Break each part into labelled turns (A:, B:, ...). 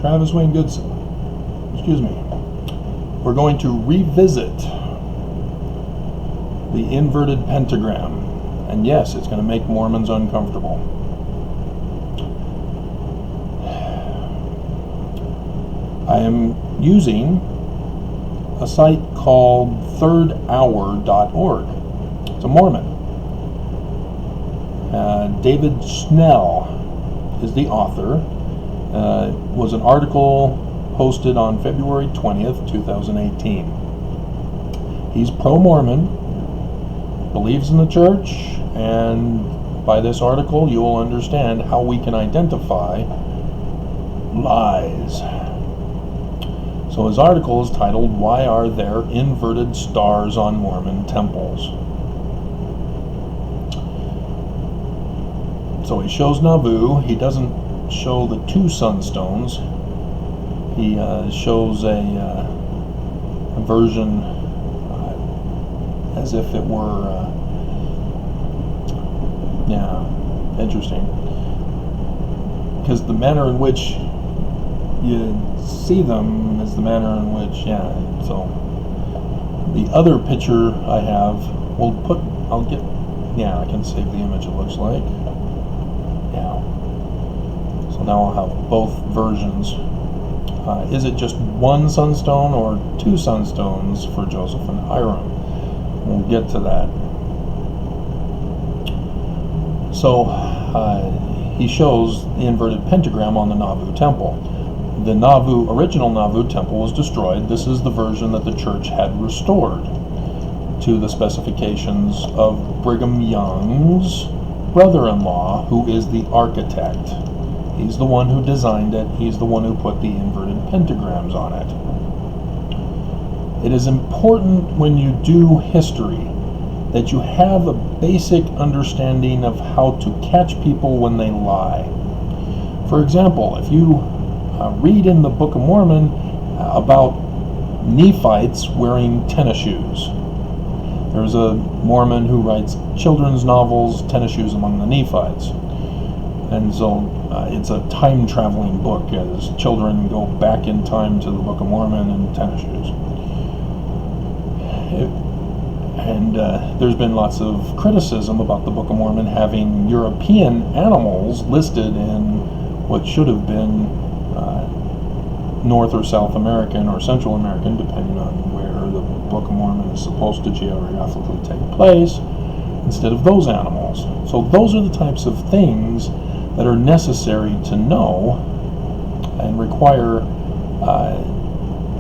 A: Travis Wayne Goodson. Excuse me. We're going to revisit the inverted pentagram. And yes, it's going to make Mormons uncomfortable. I am using a site called thirdhour.org. It's a Mormon. David Snell is the author. Was an article posted on February 20th, 2018. He's pro-Mormon, believes in the church, and by this article you'll understand how we can identify lies. So his article is titled, "Why Are There Inverted Stars on Mormon Temples?" So he shows Nauvoo. He doesn't show the two sunstones. He shows a version as if it were, interesting. Because the manner in which you see them is the manner in which, so the other picture I have, I can save the image it looks like. So now I'll have both versions. Is it just one sunstone or two sunstones for Joseph and Hiram? We'll get to that. So he shows the inverted pentagram on the Nauvoo temple. The original Nauvoo temple was destroyed. This is the version that the church had restored to the specifications of Brigham Young's brother-in-law, who is the architect. He's the one who designed it. He's the one who put the inverted pentagrams on it. It is important when you do history that you have a basic understanding of how to catch people when they lie. For example, if you read in the Book of Mormon about Nephites wearing tennis shoes. There's a Mormon who writes children's novels, Tennis Shoes Among the Nephites. And so it's a time-traveling book as children go back in time to the Book of Mormon in tennis shoes. There's been lots of criticism about the Book of Mormon having European animals listed in what should have been North or South American or Central American, depending on where the Book of Mormon is supposed to geographically take place, instead of those animals. So those are the types of things that are necessary to know and require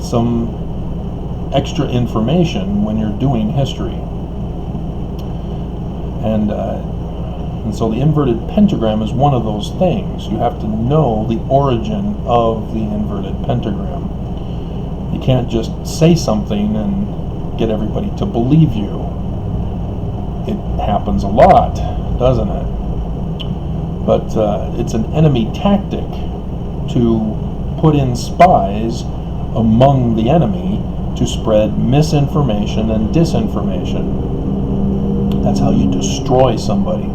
A: some extra information when you're doing history. And so the inverted pentagram is one of those things. You have to know the origin of the inverted pentagram. You can't just say something and get everybody to believe you. It happens a lot, doesn't it? But it's an enemy tactic to put in spies among the enemy to spread misinformation and disinformation. That's how you destroy somebody.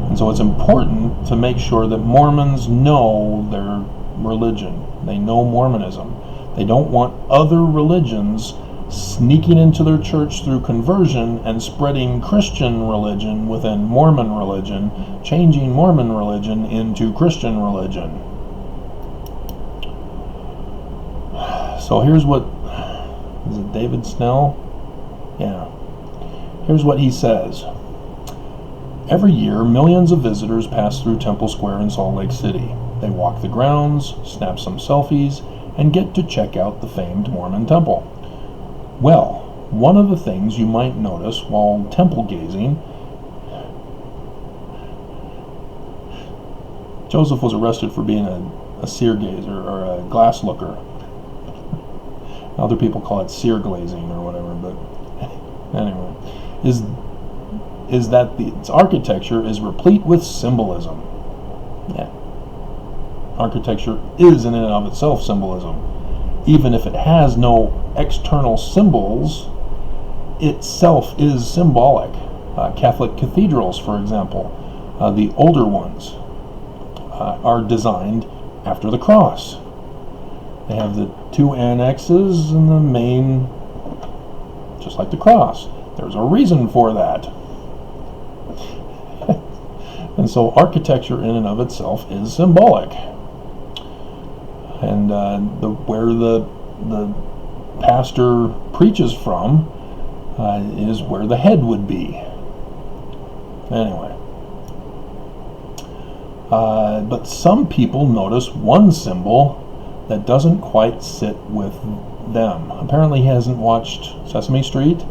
A: And so it's important to make sure that Mormons know their religion. They know Mormonism. They don't want other religions sneaking into their church through conversion and spreading Christian religion within Mormon religion, changing Mormon religion into Christian religion. So here's what, is it David Snell? Yeah. Here's what he says. Every year, millions of visitors pass through Temple Square in Salt Lake City. They walk the grounds, snap some selfies, and get to check out the famed Mormon temple. Well, one of the things you might notice while temple gazing, Joseph was arrested for being a seer gazer or a glass looker. Other people call it seer glazing or whatever, but anyway, is that its architecture is replete with symbolism. Yeah. Architecture is in and of itself symbolism. Even if it has no external symbols, itself is symbolic. Catholic cathedrals, for example, the older ones, are designed after the cross. They have the two annexes and the main, just like the cross. There's a reason for that. And so architecture in and of itself is symbolic. And where the pastor preaches from is where the head would be. Anyway. But some people notice one symbol that doesn't quite sit with them. Apparently he hasn't watched Sesame Street.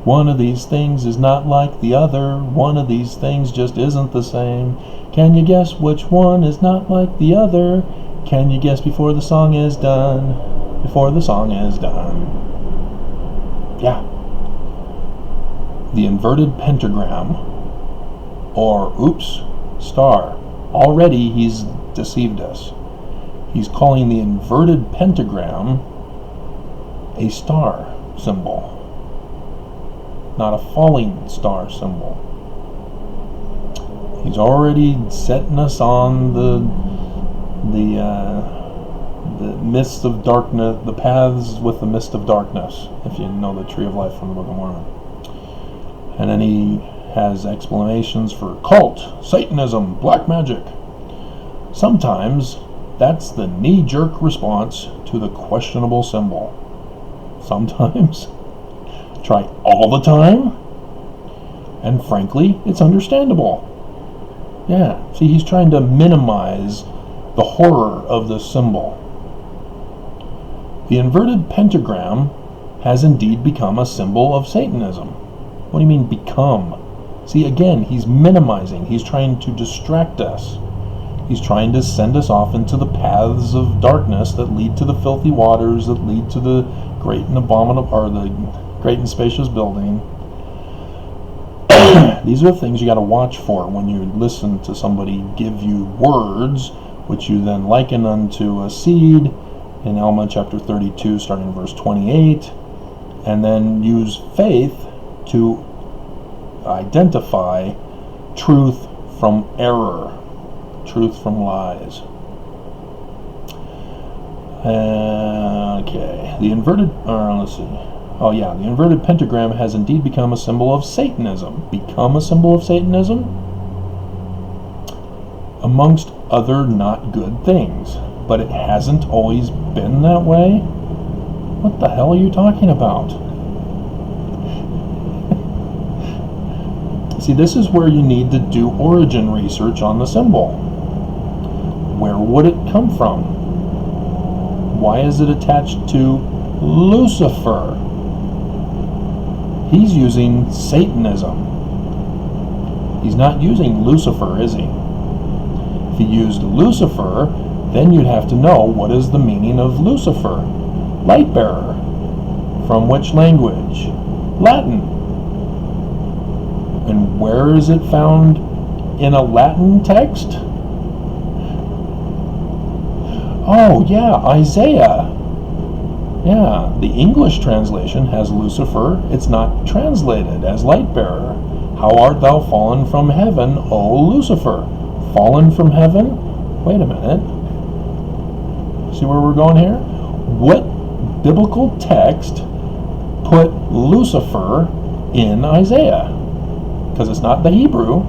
A: One of these things is not like the other. One of these things just isn't the same. Can you guess which one is not like the other? Can you guess before the song is done? Before the song is done. Yeah. The inverted pentagram, or oops, star. Already he's deceived us. He's calling the inverted pentagram a star symbol, not a falling star symbol. He's already setting us on the mist of darkness, the paths with the mist of darkness, if you know the Tree of Life from the Book of Mormon. And then he has explanations for cult, Satanism, black magic. Sometimes that's the knee-jerk response to the questionable symbol. Sometimes. Try all the time. And frankly, it's understandable. Yeah, see, he's trying to minimize the horror of this symbol. The inverted pentagram has indeed become a symbol of Satanism. What do you mean, become? See, again, he's minimizing. He's trying to distract us. He's trying to send us off into the paths of darkness that lead to the filthy waters, that lead to the great and abominable, or the great and spacious building. These are the things you got to watch for when you listen to somebody give you words, which you then liken unto a seed in Alma chapter 32, starting in verse 28, and then use faith to identify truth from error, truth from lies. Okay, the inverted, let's see. Oh yeah, the inverted pentagram has indeed become a symbol of Satanism. Become a symbol of Satanism? Amongst other not good things. But it hasn't always been that way? What the hell are you talking about? See, this is where you need to do origin research on the symbol. Where would it come from? Why is it attached to Lucifer? He's using Satanism. He's not using Lucifer, is he? If he used Lucifer, then you'd have to know what is the meaning of Lucifer. Light bearer. From which language? Latin. And where is it found in a Latin text? Oh yeah, Isaiah. Yeah, the English translation has Lucifer. It's not translated as light bearer. How art thou fallen from heaven, O Lucifer? Fallen from heaven? Wait a minute. See where we're going here? What biblical text put Lucifer in Isaiah? Because it's not the Hebrew.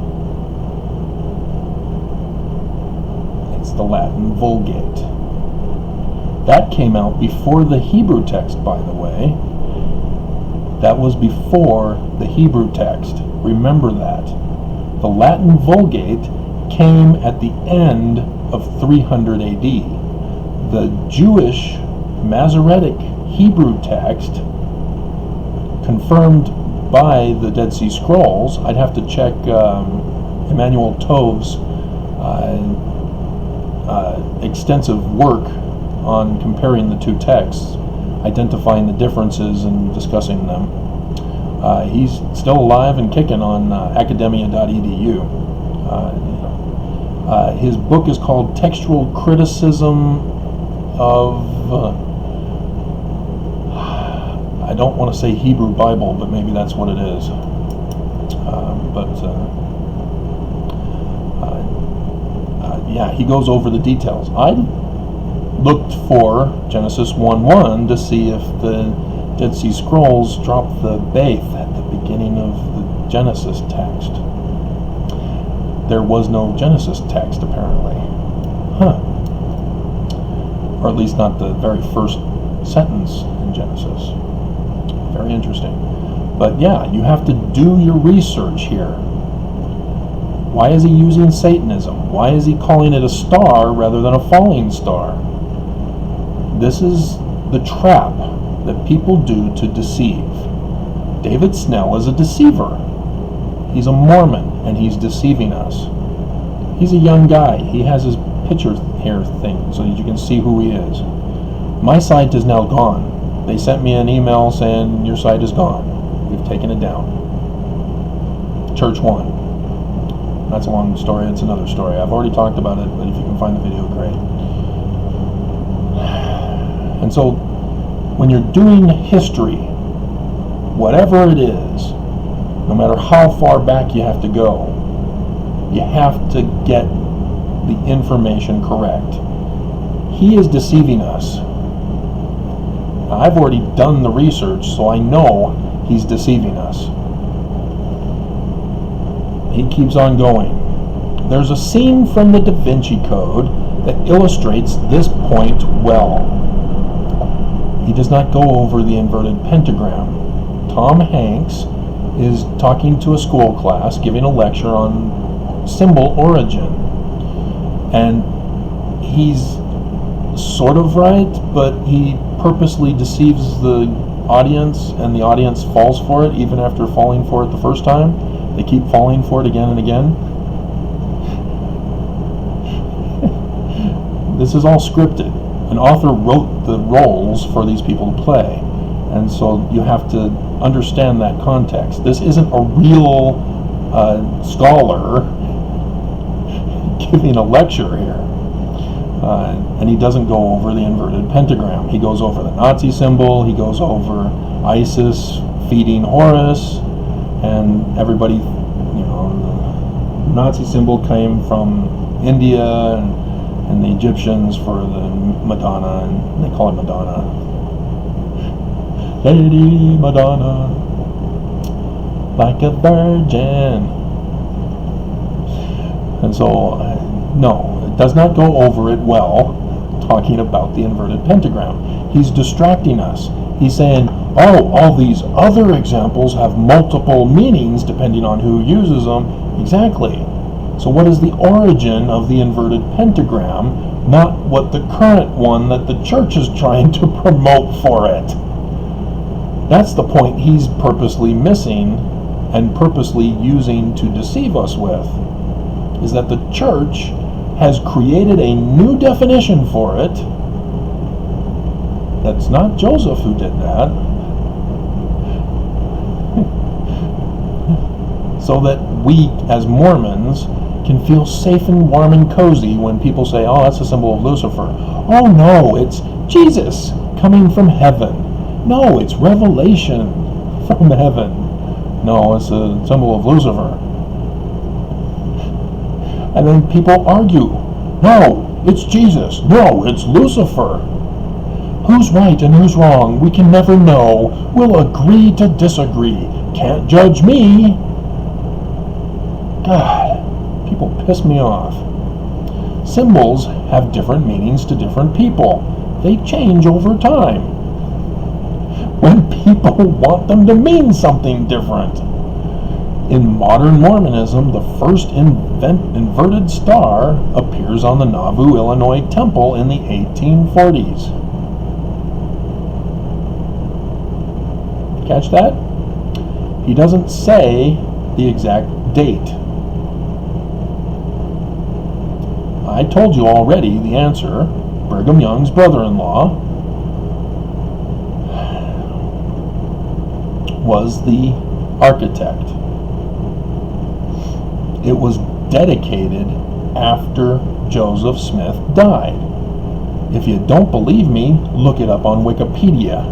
A: It's the Latin Vulgate. That came out before the Hebrew text, by the way. That was before the Hebrew text. Remember that. The Latin Vulgate came at the end of 300 AD. The Jewish Masoretic Hebrew text, confirmed by the Dead Sea Scrolls, I'd have to check Emmanuel Tove's extensive work on comparing the two texts, identifying the differences and discussing them. He's still alive and kicking on academia.edu. His book is called Textual Criticism of, I don't want to say Hebrew Bible, but maybe that's what it is. Yeah, he goes over the details. looked for Genesis 1:1 to see if the Dead Sea Scrolls dropped the Beth at the beginning of the Genesis text. There was no Genesis text, apparently. Or at least not the very first sentence in Genesis. Very interesting. But yeah, you have to do your research here. Why is he using Satanism? Why is he calling it a star rather than a falling star? This is the trap that people do to deceive. David Snell is a deceiver. He's a Mormon, and he's deceiving us. He's a young guy. He has his picture here thing so that you can see who he is. My site is now gone. They sent me an email saying, your site is gone. We've taken it down. Church One. That's a long story. It's another story. I've already talked about it, but if you can find the video, great. And so, when you're doing history, whatever it is, no matter how far back you have to go, you have to get the information correct. He is deceiving us. Now, I've already done the research, so I know he's deceiving us. He keeps on going. There's a scene from the Da Vinci Code that illustrates this point well. He does not go over the inverted pentagram. Tom Hanks is talking to a school class, giving a lecture on symbol origin. And he's sort of right, but he purposely deceives the audience, and the audience falls for it even after falling for it the first time. They keep falling for it again and again. This is all scripted. An author wrote the roles for these people to play, and so you have to understand that context. This isn't a real scholar giving a lecture here, and he doesn't go over the inverted pentagram. He goes over the Nazi symbol, he goes over ISIS feeding Horus, and everybody, the Nazi symbol came from India, and the Egyptians for the Madonna, and they call it Madonna. Lady Madonna, like a virgin. And so, no, it does not go over it well, talking about the inverted pentagram. He's distracting us. He's saying, oh, all these other examples have multiple meanings depending on who uses them. Exactly. So what is the origin of the inverted pentagram, not what the current one that the church is trying to promote for it? That's the point he's purposely missing and purposely using to deceive us with, is that the church has created a new definition for it. That's not Joseph who did that. So that we, as Mormons, can feel safe and warm and cozy when people say, oh, that's a symbol of Lucifer. Oh no, it's Jesus coming from heaven. No, it's revelation from heaven. No, it's a symbol of Lucifer. And then people argue, no, it's Jesus. No, it's Lucifer. Who's right and who's wrong? We can never know. We'll agree to disagree. Can't judge me. God, people piss me off. Symbols have different meanings to different people. They change over time. When people want them to mean something different. In modern Mormonism, the first inverted star appears on the Nauvoo, Illinois temple in the 1840s. Catch that? He doesn't say the exact date. I told you already the answer. Brigham Young's brother-in-law was the architect. It was dedicated after Joseph Smith died. If you don't believe me, look it up on Wikipedia.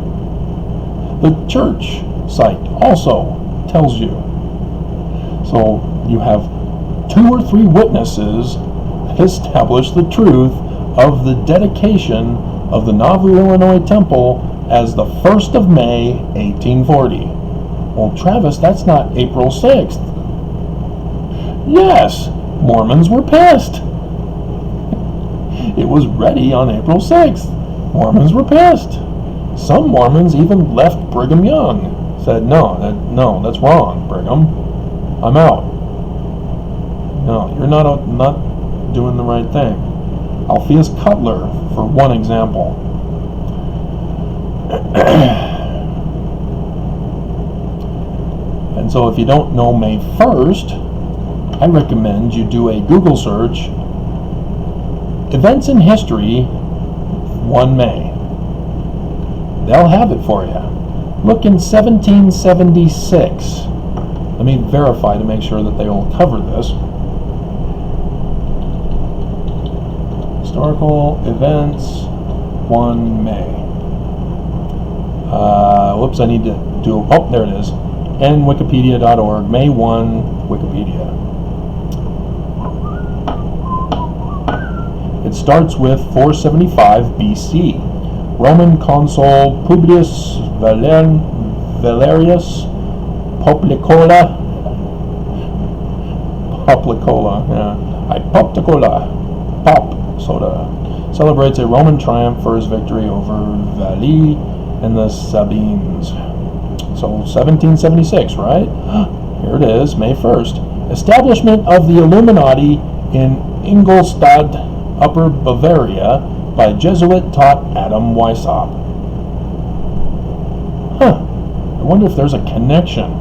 A: The church site also tells you. So you have 2 or 3 witnesses that establish the truth of the dedication of the Nauvoo, Illinois temple as the 1st of May, 1840. Well, Travis, that's not April 6th. Yes, Mormons were pissed. It was ready on April 6th. Mormons were pissed. Some Mormons even left Brigham Young. Said, no, that's wrong, Brigham. I'm out. No, you're not doing the right thing. Alpheus Cutler, for one example. And so if you don't know May 1st, I recommend you do a Google search, events in history, 1 May. They'll have it for you. Look in 1776. Let me verify to make sure that they will cover this. Historical events, 1 May. Whoops, I need to do, oh, there it is. nwikipedia.org, May 1, Wikipedia. It starts with 475 BC. Roman consul Publius Valerius Poplicola, Pop Soda, celebrates a Roman triumph for his victory over Valii and the Sabines. So 1776, right? Here it is, May 1st. Establishment of the Illuminati in Ingolstadt, Upper Bavaria, by Jesuit taught Adam Weishaupt. I wonder if there's a connection.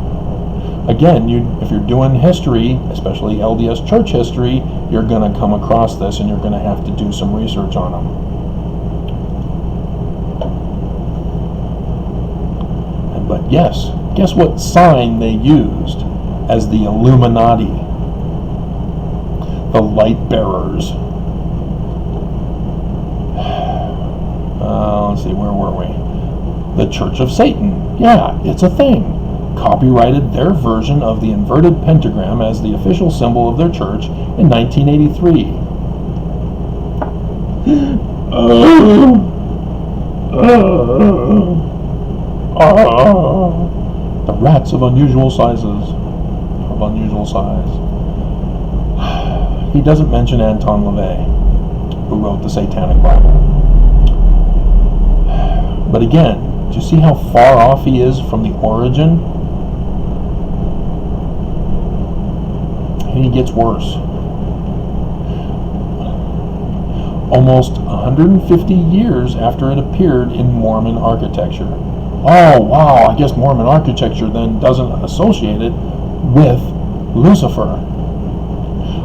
A: Again, if you're doing history, especially LDS church history, you're going to come across this and you're going to have to do some research on them. But yes, guess what sign they used as the Illuminati? The light bearers. Let's see, where were we? The Church of Satan. Yeah, it's a thing. Copyrighted their version of the inverted pentagram as the official symbol of their church in 1983. The rats of unusual sizes. He doesn't mention Anton LaVey, who wrote the Satanic Bible. But again, do you see how far off he is from the origin? And he gets worse. Almost 150 years after it appeared in Mormon architecture. Oh, wow, I guess Mormon architecture then doesn't associate it with Lucifer.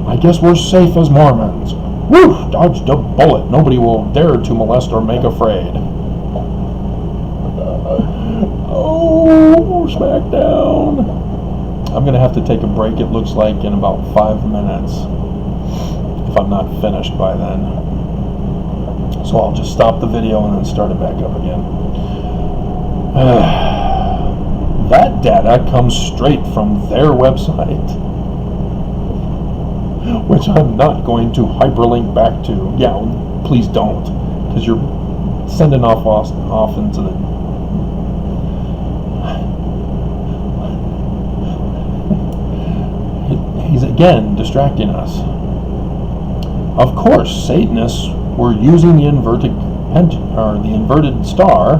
A: I guess we're safe as Mormons. Woo! Dodged a bullet. Nobody will dare to molest or make afraid. Oh, smackdown. I'm going to have to take a break, it looks like, in about 5 minutes. If I'm not finished by then. So I'll just stop the video and then start it back up again. That data comes straight from their website, which I'm not going to hyperlink back to. Yeah, please don't, because you're sending off into the... He's again distracting us. Of course, Satanists were using the inverted star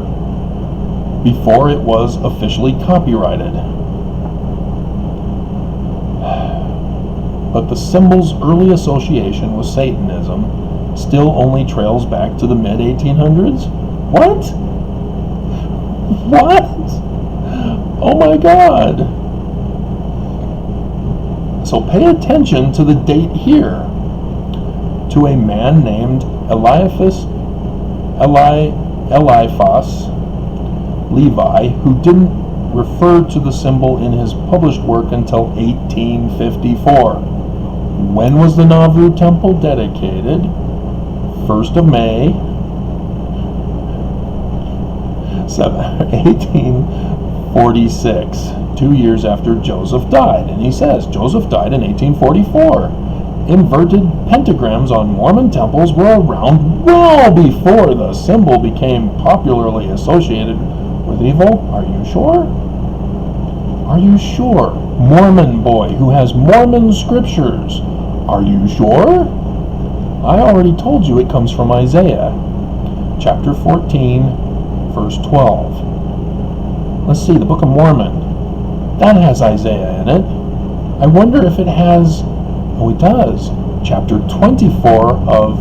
A: before it was officially copyrighted. But the symbol's early association with Satanism still only trails back to the mid-1800s? What? Oh my God! So pay attention to the date here. To a man named Eliphas Levi, who didn't refer to the symbol in his published work until 1854. When was the Nauvoo temple dedicated? 1st of May, 1846, 2 years after Joseph died. And he says Joseph died in 1844. Inverted pentagrams on Mormon temples were around well before the symbol became popularly associated with evil. Are you sure? Are you sure? Mormon boy who has Mormon scriptures. Are you sure? I already told you it comes from Isaiah, chapter 14, verse 12. Let's see, the Book of Mormon. That has Isaiah in it. I wonder if it has... Oh, it does. Chapter 24 of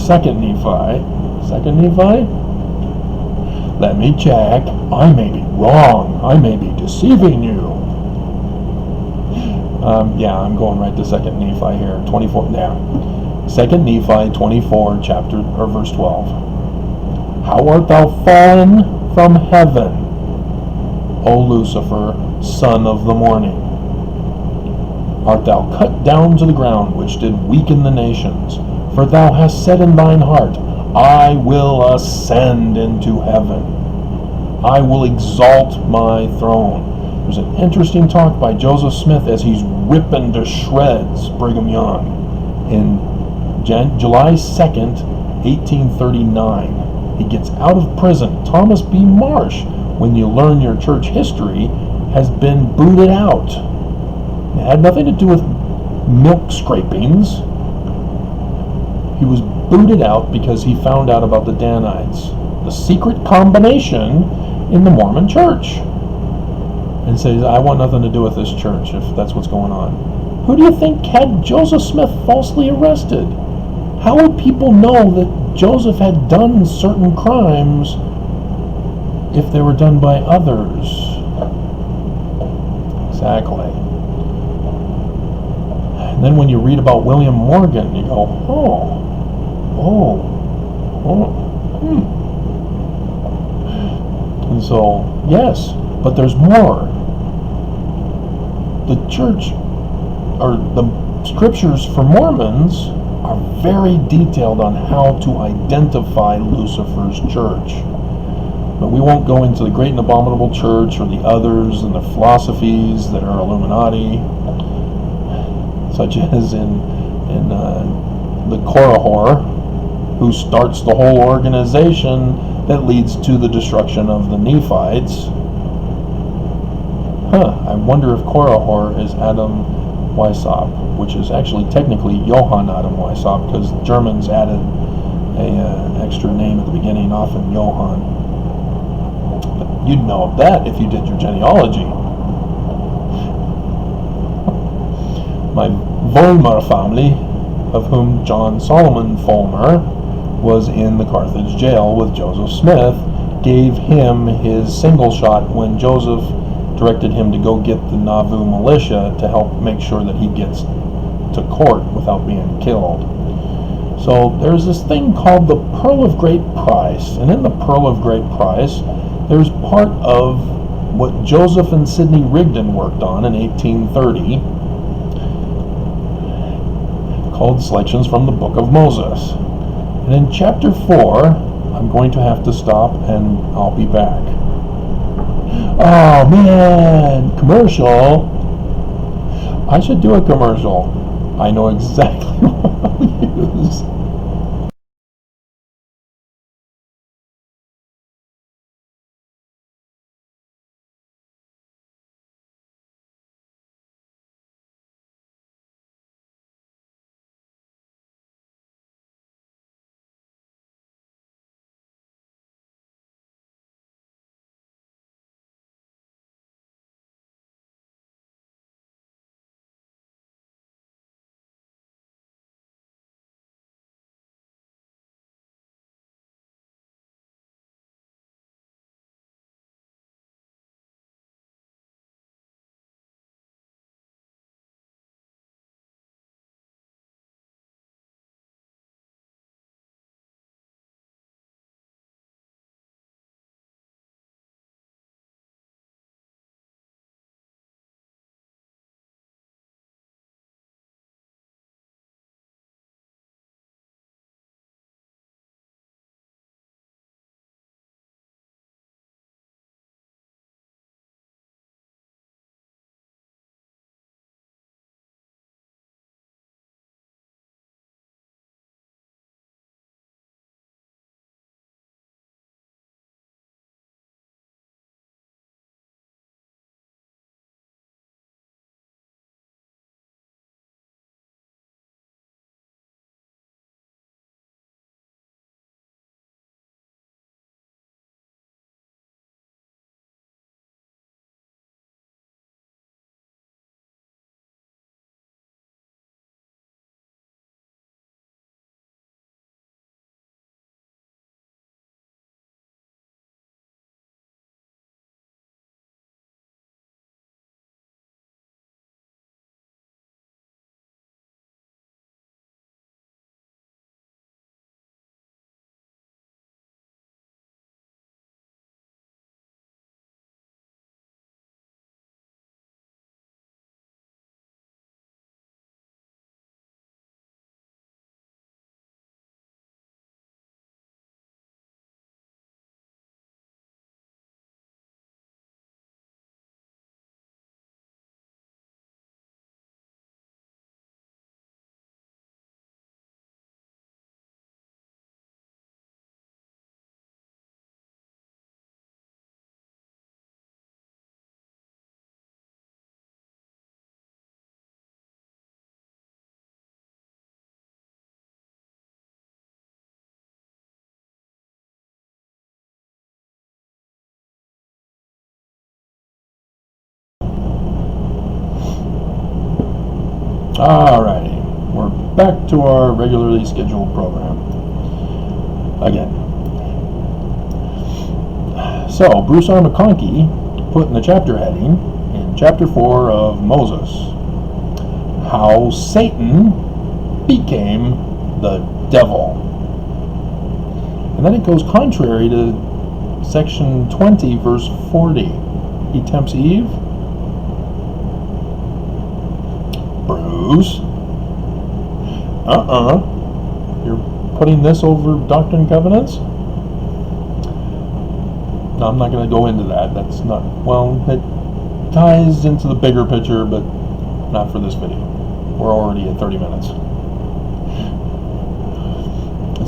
A: 2nd Nephi. 2nd Nephi? Let me check. I may be wrong. I may be deceiving you. Yeah, I'm going right to 2nd Nephi here. 24. Yeah. 2nd Nephi 24, chapter or verse 12. How art thou fallen from heaven, O Lucifer, son of the morning? Art thou cut down to the ground, which did weaken the nations? For thou hast said in thine heart, I will ascend into heaven. I will exalt my throne. There's an interesting talk by Joseph Smith as he's ripping to shreds Brigham Young in July 2nd, 1839. He gets out of prison. Thomas B. Marsh, when you learn your church history, has been booted out. It had nothing to do with milk scrapings. He was booted out because he found out about the Danites, the secret combination in the Mormon church. And says, I want nothing to do with this church if that's what's going on. Who do you think had Joseph Smith falsely arrested? How would people know that Joseph had done certain crimes if they were done by others? Exactly. And then when you read about William Morgan, you go, And so, yes, but there's more. The church, or the scriptures for Mormons, are very detailed on how to identify Lucifer's church. But we won't go into the Great and Abominable Church or the others and the philosophies that are Illuminati, such as in the Korihor, who starts the whole organization that leads to the destruction of the Nephites. I wonder if Korihor is Adam Weishaupt, which is actually technically Johann Adam Weishaupt, because Germans added an extra name at the beginning, often Johann. But you'd know that if you did your genealogy. My Vollmer family, of whom John Solomon Vollmer was in the Carthage jail with Joseph Smith, gave him his single shot when Joseph directed him to go get the Nauvoo militia to help make sure that he gets to court without being killed. So there's this thing called the Pearl of Great Price, and in the Pearl of Great Price, there's part of what Joseph and Sidney Rigdon worked on in 1830, called Selections from the Book of Moses. And in chapter 4, I'm going to have to stop and I'll be back. Oh man, commercial. I should do a commercial. I know exactly what I'll use. Alrighty, we're back to our regularly scheduled program. Again. So, Bruce R. McConkie put in the chapter heading in chapter 4 of Moses, how Satan became the devil. And then it goes contrary to section 20, verse 40. He tempts Eve. Bruce? You're putting this over Doctrine and Covenants? No, I'm not going to go into that. That's not, well, it ties into the bigger picture, but not for this video. We're already at 30 minutes.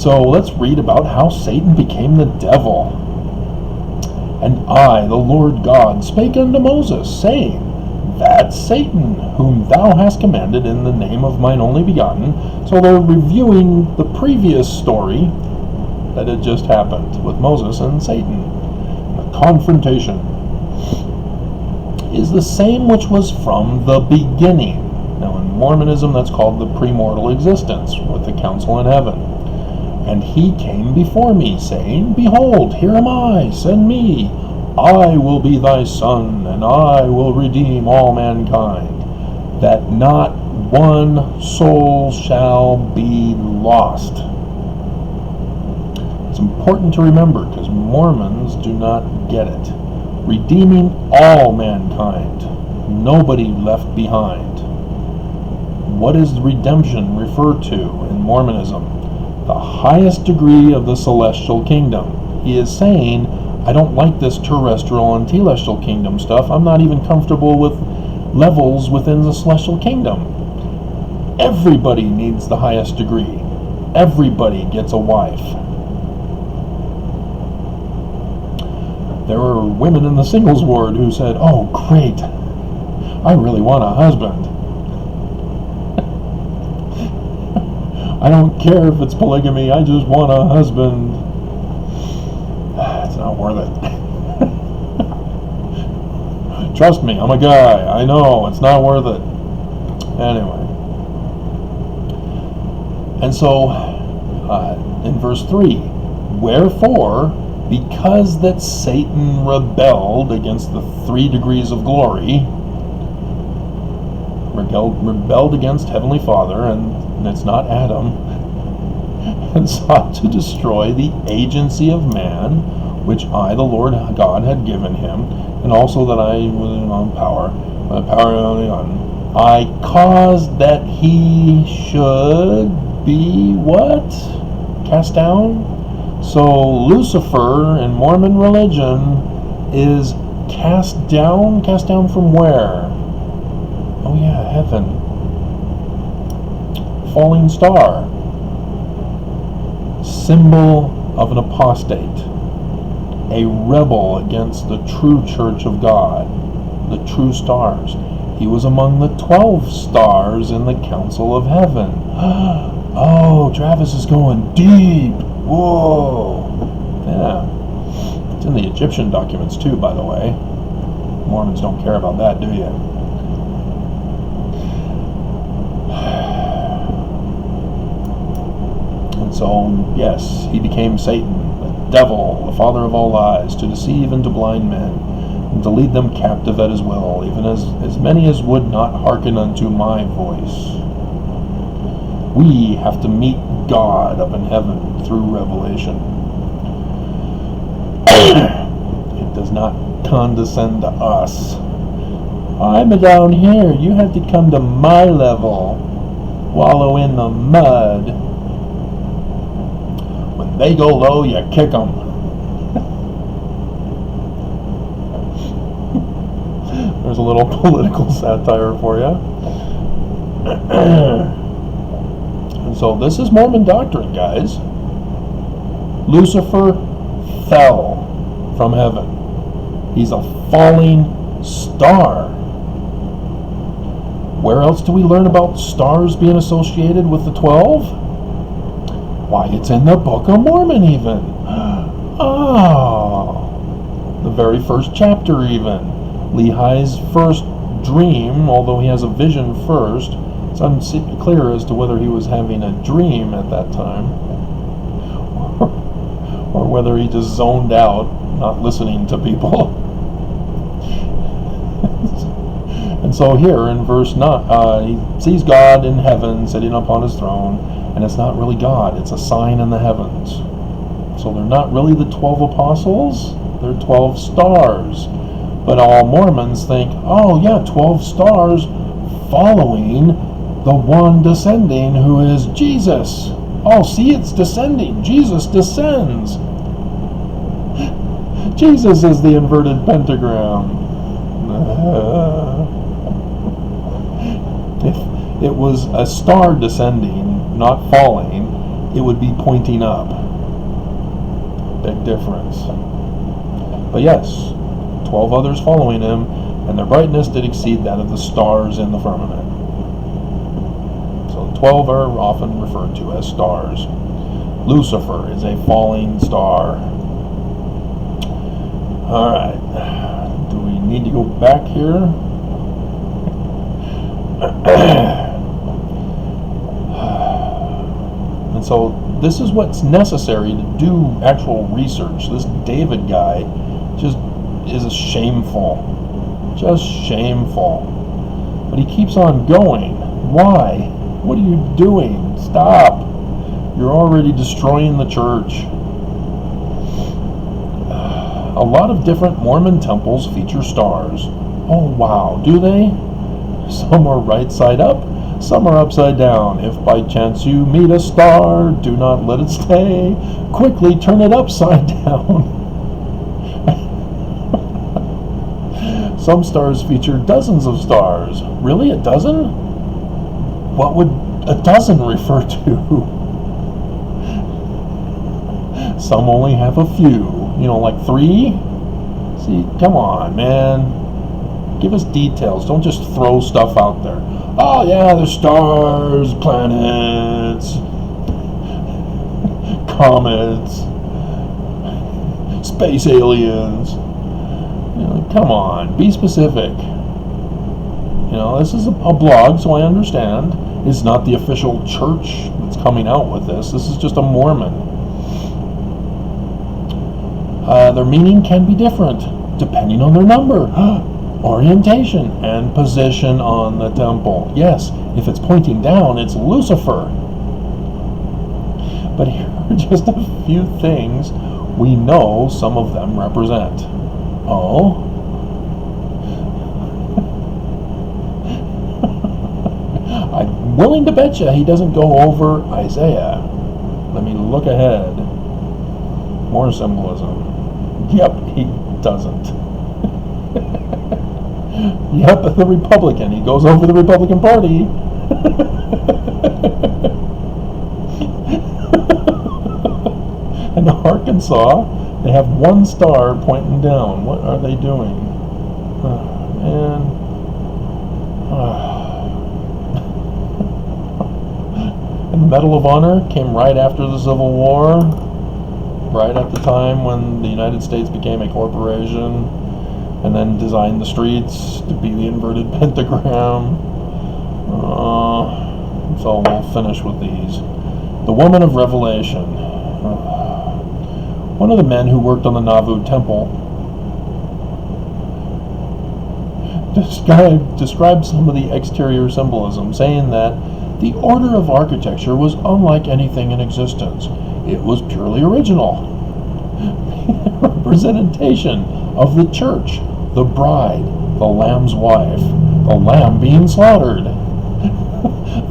A: So let's read about how Satan became the devil. And I, the Lord God, spake unto Moses, saying, That's Satan, whom thou hast commanded in the name of mine only begotten. So they're reviewing the previous story that had just happened with Moses and Satan. The confrontation is the same which was from the beginning. Now in Mormonism that's called the premortal existence, with the council in heaven. And he came before me, saying, Behold, here am I, send me. I will be thy son, and I will redeem all mankind, that not one soul shall be lost. It's important to remember, because Mormons do not get it. Redeeming all mankind, nobody left behind. What is redemption referred to in Mormonism? The highest degree of the celestial kingdom. He is saying, I don't like this terrestrial and telestial kingdom stuff. I'm not even comfortable with levels within the celestial kingdom. Everybody needs the highest degree. Everybody gets a wife. There were women in the singles ward who said, oh great, I really want a husband. I don't care if it's polygamy, I just want a husband. It's not worth it. Trust me, I'm a guy. I know, it's not worth it. Anyway. And so, in verse 3, Wherefore, because that Satan rebelled against the 3 degrees of glory, rebelled against Heavenly Father, and it's not Adam, and sought to destroy the agency of man, which I, the Lord God, had given him, and also that I was on power only on. I caused that he should be what? Cast down? So Lucifer in Mormon religion is cast down. Cast down from where? Oh yeah, heaven. Falling star, symbol of an apostate, a rebel against the true church of God, the true stars. He was among the 12 stars in the council of heaven. Oh, Travis is going deep. Whoa. Yeah. It's in the Egyptian documents too, by the way. Mormons don't care about that, do you? So, yes, he became Satan, the devil, the father of all lies, to deceive and to blind men, and to lead them captive at his will, even as many as would not hearken unto my voice. We have to meet God up in heaven through revelation. It does not condescend to us. I'm down here, you have to come to my level, wallow in the mud. When they go low, you kick them. There's a little political satire for you. And so this is Mormon doctrine, guys. Lucifer fell from heaven. He's a falling star. Where else do we learn about stars being associated with the 12? Why, it's in the Book of Mormon even. Oh, the very first chapter even. Lehi's first dream, although he has a vision first, It's unclear as to whether he was having a dream at that time or whether he just zoned out, not listening to people. And so here in verse 9, he sees God in heaven sitting upon his throne, and it's not really God, it's a sign in the heavens. So they're not really the 12 apostles, they're 12 stars. But all Mormons think, oh yeah, 12 stars following the one descending, who is Jesus. Oh, see, it's descending. Jesus descends. Jesus is the inverted pentagram. If it was a star descending, not falling, it would be pointing up. Big difference. But yes, 12 others following him, and their brightness did exceed that of the stars in the firmament. So 12 are often referred to as stars. Lucifer is a falling star. Alright, do we need to go back here? And so this is what's necessary to do actual research. This David guy just is shameful. Just shameful. But he keeps on going. Why? What are you doing? Stop. You're already destroying the church. A lot of different Mormon temples feature stars. Oh wow, do they? Some are right side up, some are upside down. If by chance you meet a star, do not let it stay. Quickly turn it upside down. Some stars feature dozens of stars. Really, a dozen? What would a dozen refer to? Some only have a few. You know, like 3? See, come on, man. Give us details. Don't just throw stuff out there. Oh, yeah, there's stars, planets, comets, space aliens. You know, come on, be specific. You know, this is a blog, so I understand. It's not the official church that's coming out with this. This is just a Mormon. Their meaning can be different depending on their number, orientation, and position on the temple. Yes, if it's pointing down, it's Lucifer. But here are just a few things we know some of them represent. Oh? I'm willing to bet you he doesn't go over Isaiah. Let me look ahead. More symbolism. Yep, he doesn't. Yep, the Republican. He goes over the Republican Party. And Arkansas, they have one star pointing down. What are they doing? Oh, man. And the Medal of Honor came right after the Civil War. Right at the time when the United States became a corporation, and then designed the streets to be the inverted pentagram. So we'll finish with these. The Woman of Revelation. One of the men who worked on the Nauvoo temple described some of the exterior symbolism, saying that the order of architecture was unlike anything in existence. It was purely original. Representation of the church, the bride, the lamb's wife, the lamb being slaughtered,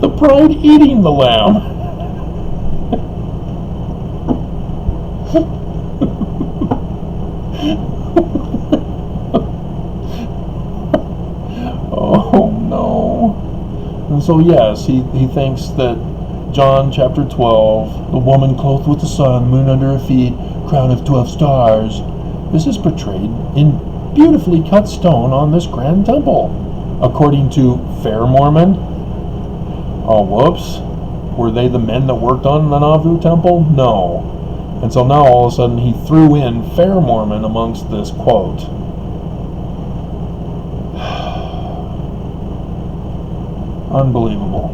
A: the bride eating the lamb. Oh no. And so yes, he thinks that John chapter 12, the woman clothed with the sun, moon under her feet, crown of 12 stars. This is portrayed in beautifully cut stone on this grand temple. According to Fair Mormon. Oh, whoops. Were they the men that worked on the Nauvoo temple? No. And so now all of a sudden he threw in Fair Mormon amongst this quote. Unbelievable.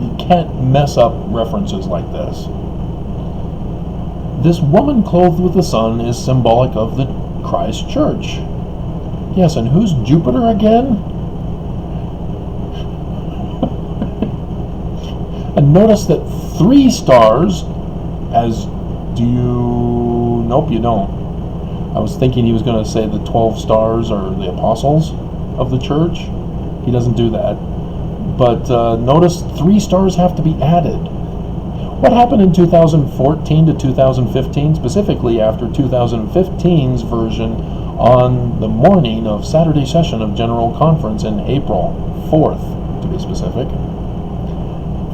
A: You can't mess up references like this. This woman clothed with the sun is symbolic of the Christ Church. Yes, and who's Jupiter again? And notice that 3 stars, nope, you don't. I was thinking he was going to say the 12 stars are the apostles of the church. He doesn't do that. But notice 3 stars have to be added. What happened in 2014 to 2015, specifically after 2015's version on the morning of Saturday session of General Conference in April 4th, to be specific?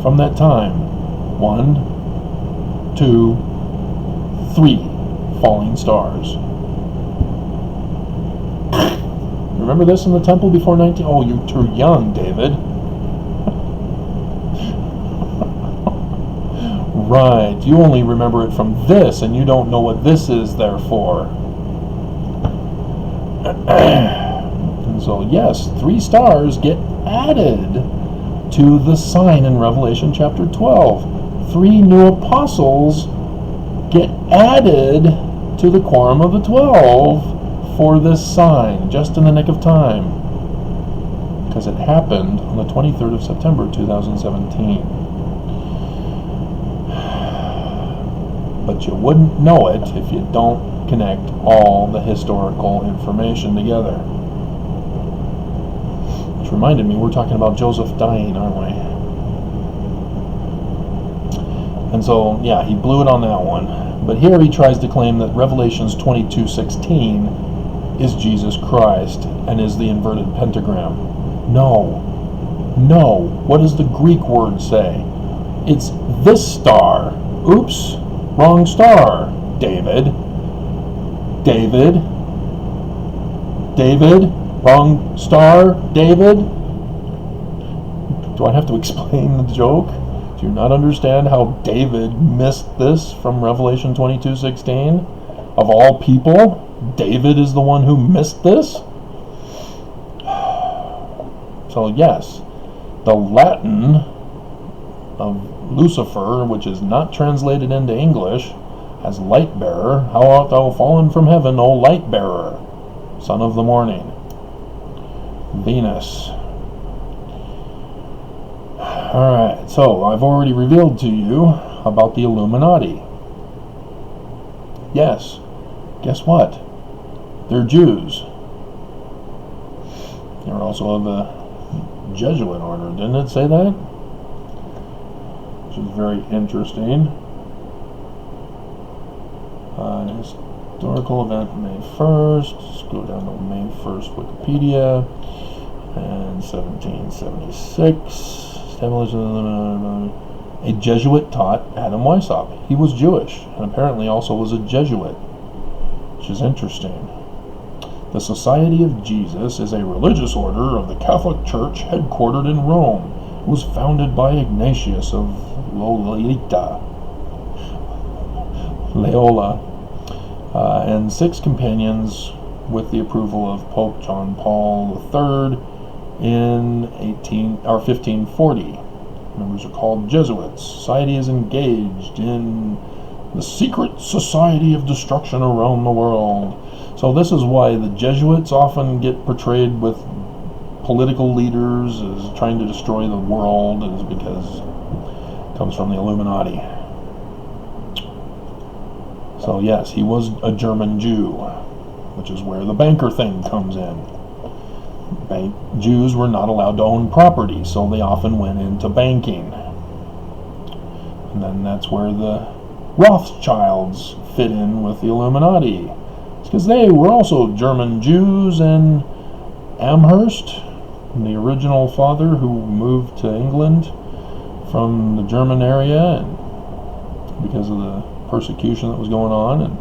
A: From that time, 1, 2, 3 falling stars. Remember this in the temple before 19? Oh, you're too young, David. Right, you only remember it from this, and you don't know what this is there for. And so, yes, 3 stars get added to the sign in Revelation chapter 12. 3 new apostles get added to the quorum of the 12 for this sign, just in the nick of time. Because it happened on the 23rd of September 2017. But you wouldn't know it if you don't connect all the historical information together. Which reminded me, we're talking about Joseph dying, aren't we? And so, yeah, he blew it on that one. But here he tries to claim that Revelations 22:16 is Jesus Christ and is the inverted pentagram. No. No. What does the Greek word say? It's this star. Oops. Wrong star. David. David. David. Wrong star. David. Do I have to explain the joke? Do you not understand how David missed this from Revelation 22:16? Of all people, David is the one who missed this? So yes, the Latin of Lucifer, which is not translated into English, as light bearer. How art thou fallen from heaven, O light bearer, son of the morning? Venus. Alright, so I've already revealed to you about the Illuminati. Yes, guess what? They're Jews. They're also of the Jesuit order, didn't it say that? Which is very interesting. Historical event May 1st. Let's go down to May 1st Wikipedia. And 1776. A Jesuit taught Adam Weishaupt. He was Jewish and apparently also was a Jesuit, which is interesting. The Society of Jesus is a religious order of the Catholic Church headquartered in Rome. It was founded by Ignatius of Loyola, and 6 companions with the approval of Pope John Paul III in 1540. Members are called Jesuits. Society is engaged in the secret society of destruction around the world. So this is why the Jesuits often get portrayed with political leaders as trying to destroy the world, is because it comes from the Illuminati. So yes, he was a German Jew, which is where the banker thing comes in. Jews were not allowed to own property, so they often went into banking. And then that's where the Rothschilds fit in with the Illuminati. It's because they were also German Jews, and Amherst, the original father who moved to England from the German area and because of the persecution that was going on, and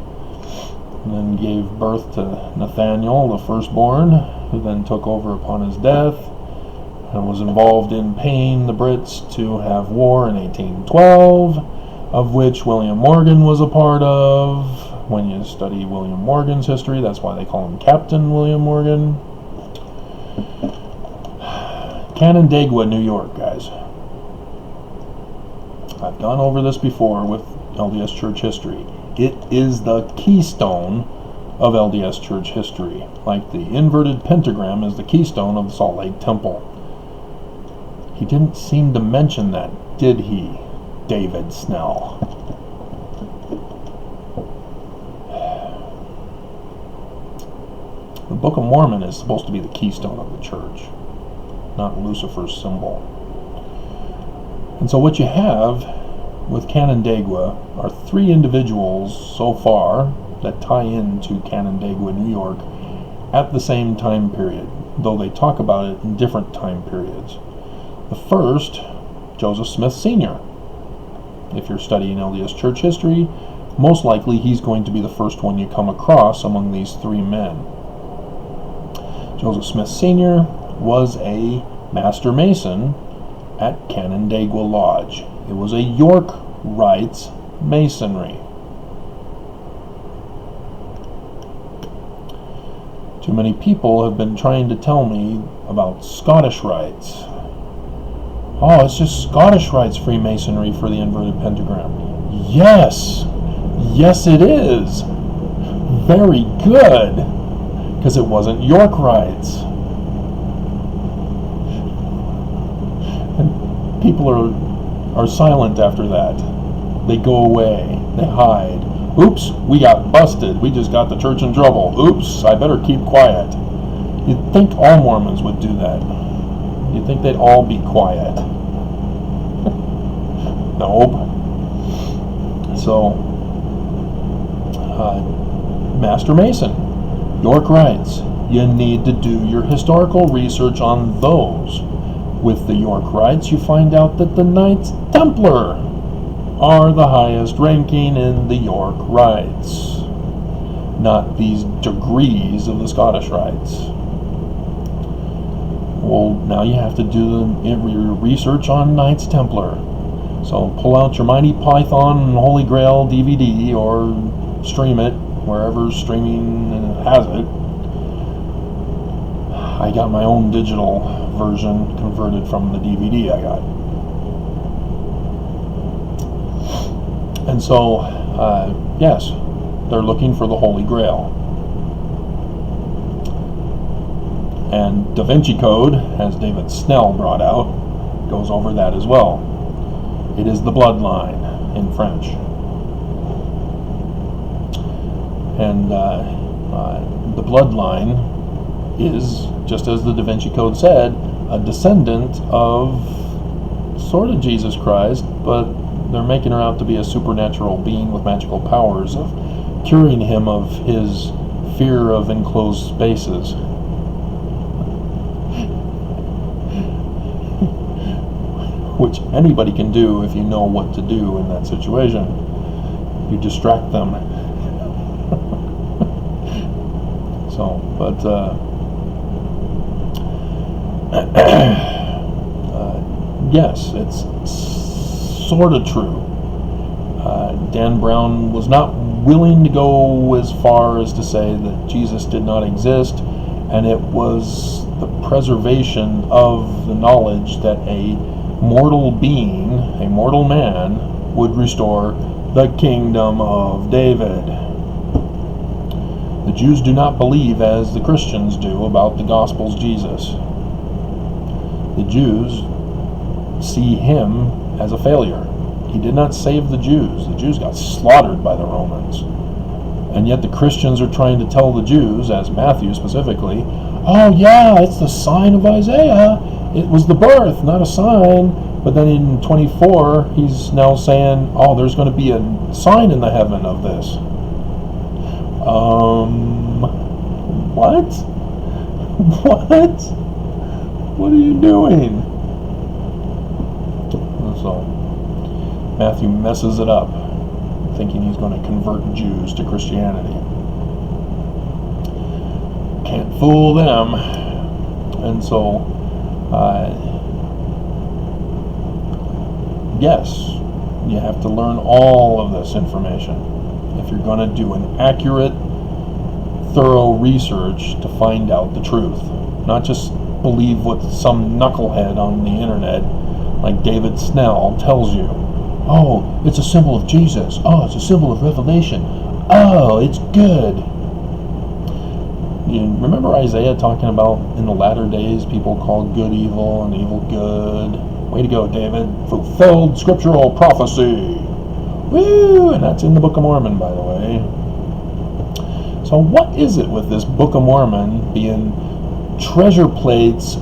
A: then gave birth to Nathaniel, the firstborn, who then took over upon his death and was involved in paying the Brits to have war in 1812, of which William Morgan was a part of, when you study William Morgan's history. That's why they call him Captain William Morgan. Canandaigua, New York, guys. I've gone over this before with LDS Church history. It is the keystone of LDS Church history, like the inverted pentagram is the keystone of the Salt Lake Temple. He didn't seem to mention that, did he, David Snell? The Book of Mormon is supposed to be the keystone of the church, not Lucifer's symbol. And so what you have with Canandaigua are 3 individuals so far that tie into Canandaigua, New York at the same time period, though they talk about it in different time periods. The first, Joseph Smith Sr. If you're studying LDS Church history, most likely he's going to be the first one you come across among these 3 men. Joseph Smith Sr. was a Master Mason at Canandaigua Lodge. It was a York Rites Masonry. Too many people have been trying to tell me about Scottish Rites. Oh, it's just Scottish Rites Freemasonry for the inverted pentagram. Yes! Yes, it is! Very good! Because it wasn't York Rites. And people are silent after that. They go away. They hide. Oops, we got busted. We just got the church in trouble. Oops, I better keep quiet. You'd think all Mormons would do that. You'd think they'd all be quiet. Nope. So, Master Mason, York Rites. You need to do your historical research on those. With the York Rites, you find out that the Knights Templar are the highest ranking in the York Rites, not these degrees of the Scottish Rites. Well, now you have to do your research on Knights Templar. So pull out your Mighty Python and Holy Grail DVD or stream it wherever streaming has it. I got my own digital version converted from the DVD I got. And so, yes, they're looking for the Holy Grail. And Da Vinci Code, as David Snell brought out, goes over that as well. It is the bloodline in French. And the bloodline is, just as the Da Vinci Code said, a descendant of sort of Jesus Christ, but they're making her out to be a supernatural being with magical powers of curing him of his fear of enclosed spaces. Which anybody can do if you know what to do in that situation. You distract them. So, but yes, it's sort of true. Dan Brown was not willing to go as far as to say that Jesus did not exist, and it was the preservation of the knowledge that a mortal being, a mortal man, would restore the kingdom of David. The Jews do not believe as the Christians do about the Gospel's Jesus. The Jews see him as a failure. He did not save the Jews. The Jews got slaughtered by the Romans. And yet the Christians are trying to tell the Jews, as Matthew specifically, oh yeah, it's the sign of Isaiah. It was the birth, not a sign. But then in 24, he's now saying, oh, there's going to be a sign in the heaven of this. What? What? What are you doing? So, Matthew messes it up, thinking he's going to convert Jews to Christianity. Can't fool them. And so, yes, you have to learn all of this information. if you're going to do an accurate, thorough research to find out the truth. Not just believe what some knucklehead on the internet, like David Snell, tells you. Oh, it's a symbol of Jesus. Oh, it's a symbol of revelation. Oh, it's good. You remember Isaiah talking about in the latter days people called good evil and evil good? Way to go, David. Fulfilled scriptural prophecy. Woo! And that's in the Book of Mormon, by the way. So what is it with this Book of Mormon being treasure plates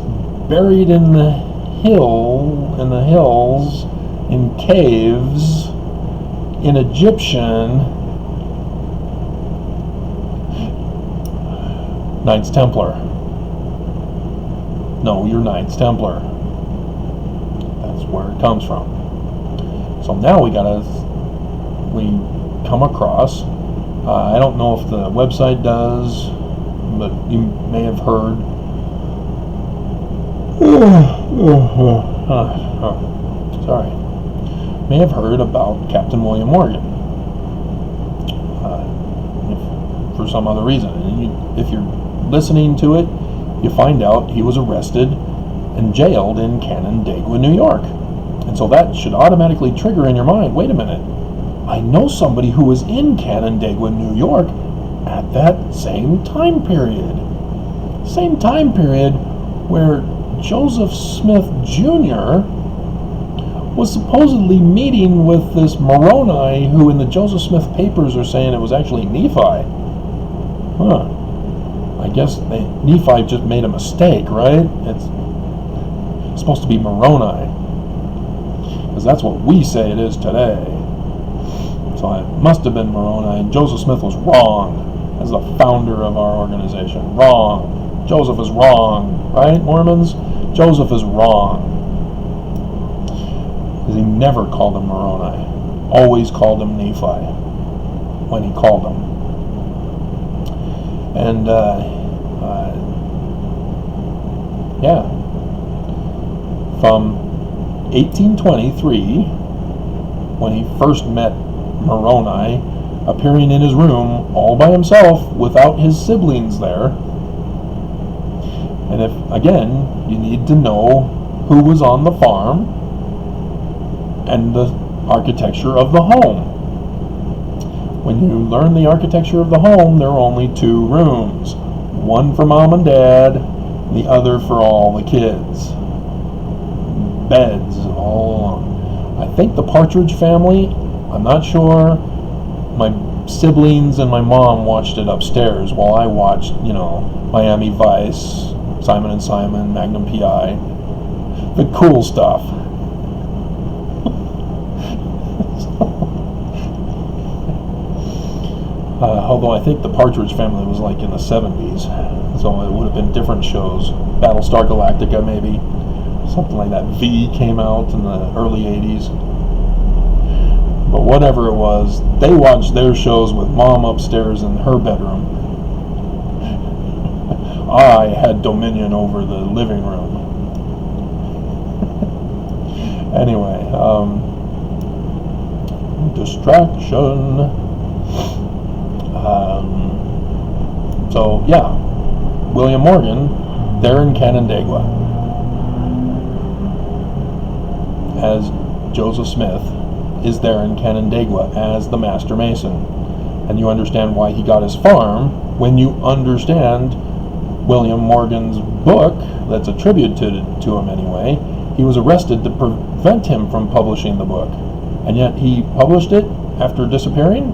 A: buried in the hills, in caves, in Egyptian Knights Templar? No, you're Knights Templar. That's where it comes from. So now we come across, I don't know if the website does, but you may have heard. Sorry. May have heard about Captain William Morgan. For some other reason. And if you're listening to it, you find out he was arrested and jailed in Canandaigua, New York. And so that should automatically trigger in your mind, wait a minute, I know somebody who was in Canandaigua, New York at that same time period. Same time period where Joseph Smith Jr. was supposedly meeting with this Moroni who in the Joseph Smith papers are saying it was actually Nephi. I guess Nephi just made a mistake, right? It's supposed to be Moroni. Because that's what we say it is today. So it must have been Moroni, and Joseph Smith was wrong as the founder of our organization. Wrong. Joseph is wrong, right, Mormons? Joseph is wrong. Because he never called him Moroni. Always called him Nephi when he called him. And, from 1823, when he first met Moroni, appearing in his room all by himself without his siblings there. And if, again, you need to know who was on the farm and the architecture of the home. When you learn the architecture of the home, there are only 2 rooms. One for mom and dad, the other for all the kids. Beds all along. I think the Partridge Family, I'm not sure, my siblings and my mom watched it upstairs while I watched, Miami Vice, Simon & Simon, Magnum P.I., the cool stuff. Although I think the Partridge Family was like in the 70s, so it would have been different shows. Battlestar Galactica, maybe. Something like that. V came out in the early 80s. But whatever it was, they watched their shows with mom upstairs in her bedroom. I had dominion over the living room. Anyway, distraction. So, yeah, William Morgan, there in Canandaigua, as Joseph Smith is there in Canandaigua as the Master Mason. And you understand why he got his farm when you understand William Morgan's book, that's attributed to him anyway. He was arrested to prevent him from publishing the book. And yet he published it after disappearing?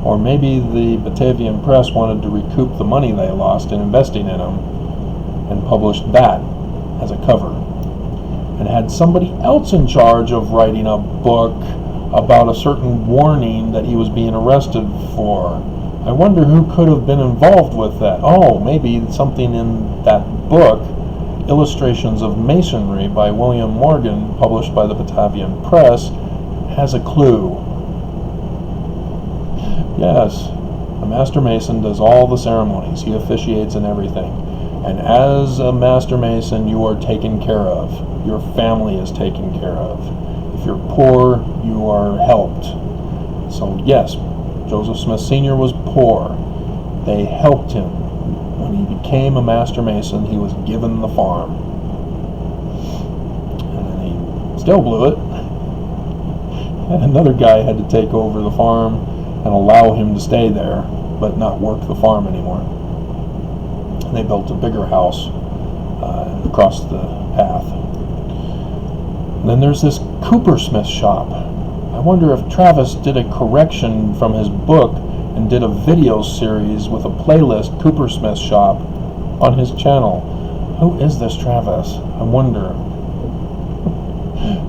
A: Or maybe the Batavian Press wanted to recoup the money they lost in investing in him and published that as a cover. And had somebody else in charge of writing a book about a certain warning that he was being arrested for. I wonder who could have been involved with that. Oh, maybe something in that book, Illustrations of Masonry by William Morgan, published by the Batavian Press, has a clue. Yes, a Master Mason does all the ceremonies. He officiates and everything. And as a Master Mason, you are taken care of. Your family is taken care of. If you're poor, you are helped. So yes, Joseph Smith Sr. was poor. They helped him. When he became a master mason, he was given the farm. And then he still blew it. And another guy had to take over the farm and allow him to stay there, but not work the farm anymore. And they built a bigger house across the path. And then there's this coopersmith shop. I wonder if Travis did a correction from his book and did a video series with a playlist, Coopersmith Shop, on his channel. Who is this Travis? I wonder.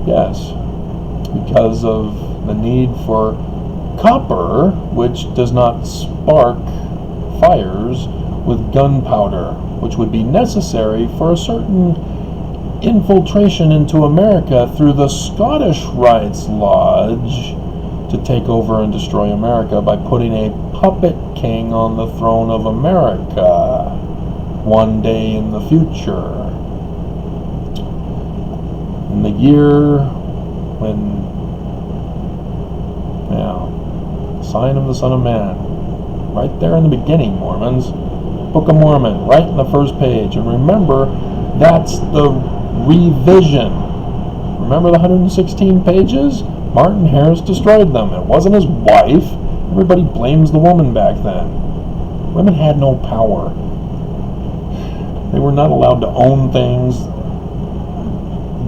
A: Yes, because of the need for copper, which does not spark fires, with gunpowder, which would be necessary for a certain infiltration into America through the Scottish Rites Lodge to take over and destroy America by putting a puppet king on the throne of America one day in the future. In the year when, sign of the Son of Man, right there in the beginning, Mormons, Book of Mormon, right in the first page. And remember, that's the revision. Remember the 116 pages? Martin Harris destroyed them. It wasn't his wife. Everybody blames the woman back then. Women had no power. They were not allowed to own things,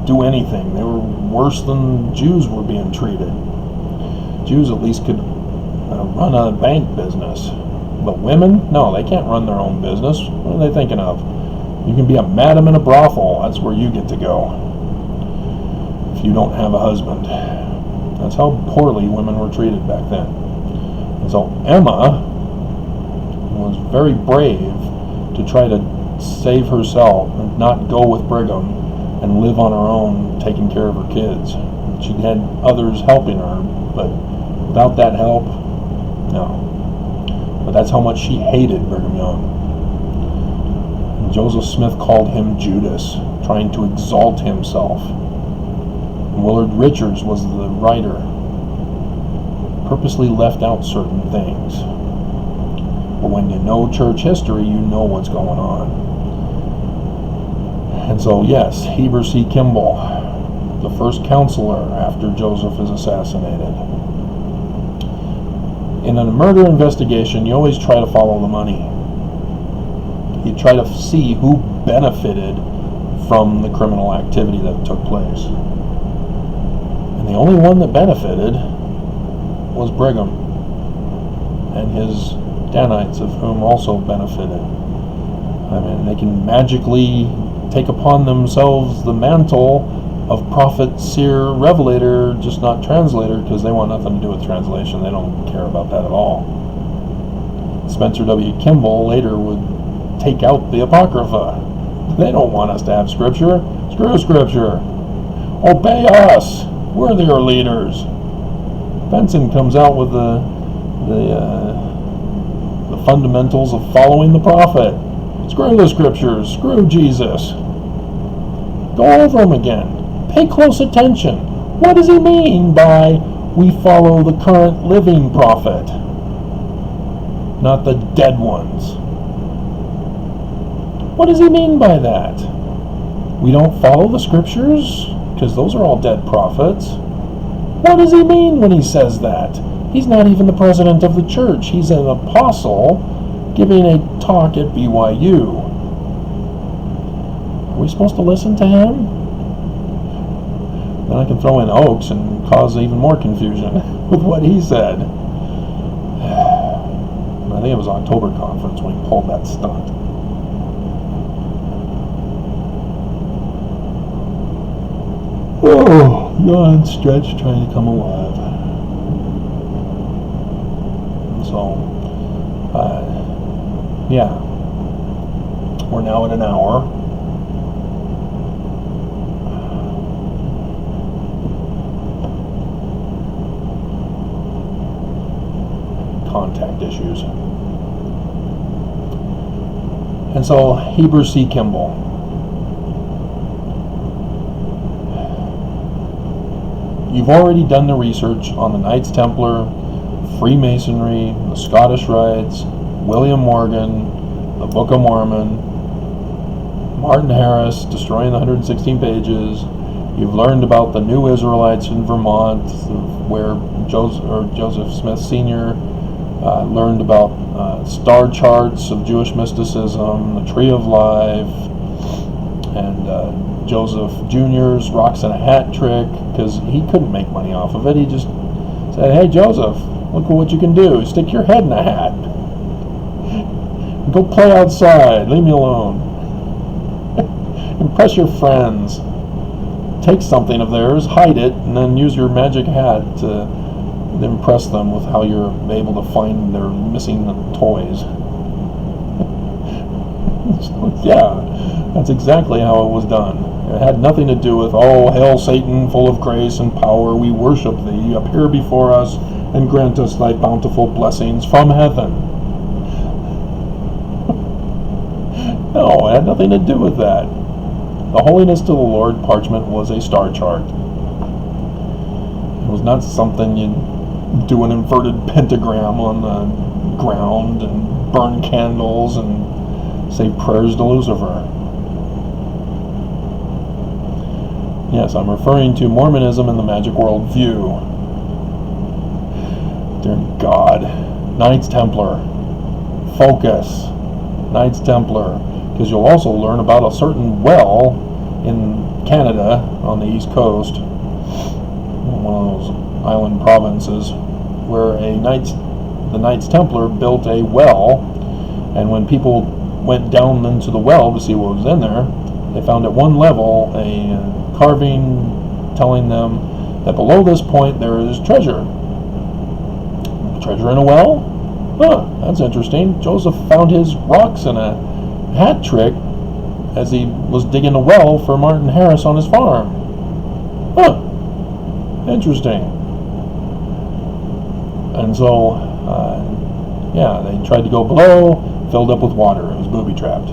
A: do anything. They were worse than Jews were being treated. Jews at least could run a bank business. But women, no, they can't run their own business. What are they thinking of? You can be a madam in a brothel. That's where you get to go if you don't have a husband. That's how poorly women were treated back then. And so Emma was very brave to try to save herself and not go with Brigham and live on her own, taking care of her kids. She had others helping her, but without that help, no. But that's how much she hated Brigham Young. And Joseph Smith called him Judas, trying to exalt himself. And Willard Richards was the writer, purposely left out certain things. But when you know church history, you know what's going on. And so, yes, Heber C. Kimball, the first counselor after Joseph is assassinated. In a murder investigation, you always try to follow the money. You try to see who benefited from the criminal activity that took place. And the only one that benefited was Brigham and his Danites, of whom also benefited. I mean, they can magically take upon themselves the mantle of prophet, seer, revelator, just not translator, because they want nothing to do with translation. They don't care about that at all. Spencer W. Kimball later would take out the Apocrypha. They don't want us to have Scripture. Screw Scripture. Obey us. We're their leaders. Benson comes out with the fundamentals of following the prophet. Screw the Scriptures. Screw Jesus. Go over them again. Pay close attention. What does he mean by we follow the current living prophet, not the dead ones? What does he mean by that? We don't follow the Scriptures because those are all dead prophets. What does he mean when he says that? He's not even the president of the church. He's an apostle giving a talk at BYU. Are we supposed to listen to him? Then I can throw in Oaks and cause even more confusion with what he said. I think it was October conference when he pulled that stunt. Oh, yawn, stretch, trying to come alive. So, yeah. We're now at an hour. Contact issues. And so, Heber C. Kimball. You've already done the research on the Knights Templar, Freemasonry, the Scottish Rites, William Morgan, the Book of Mormon, Martin Harris destroying the 116 pages. You've learned about the New Israelites in Vermont, where Joseph Smith Sr. Learned about star charts of Jewish mysticism, the Tree of Life, and Joseph Jr.'s rocks in a hat trick, because he couldn't make money off of it. He just said, "Hey Joseph, look at what you can do. Stick your head in a hat. Go play outside. Leave me alone. Impress your friends. Take something of theirs, hide it, and then use your magic hat to impress them with how you're able to find their missing toys." Yeah, that's exactly how it was done. It had nothing to do with, "Oh, hail Satan, full of grace and power, we worship thee. Appear before us and grant us thy bountiful blessings from heaven." No, it had nothing to do with that. The Holiness to the Lord parchment was a star chart. It was not something you'd do an inverted pentagram on the ground and burn candles and say prayers to Lucifer. Yes, I'm referring to Mormonism and the magic world view. Dear God. Knights Templar. Focus. Knights Templar. Because you'll also learn about a certain well in Canada on the East Coast, one of those island provinces, where the Knights Templar built a well, and when people went down into the well to see what was in there, they found at one level a carving telling them that below this point there is treasure. Treasure in a well? Huh, that's interesting. Joseph found his rocks in a hat trick as he was digging a well for Martin Harris on his farm. Huh, interesting. And so, yeah, they tried to go below, filled up with water. It was booby-trapped.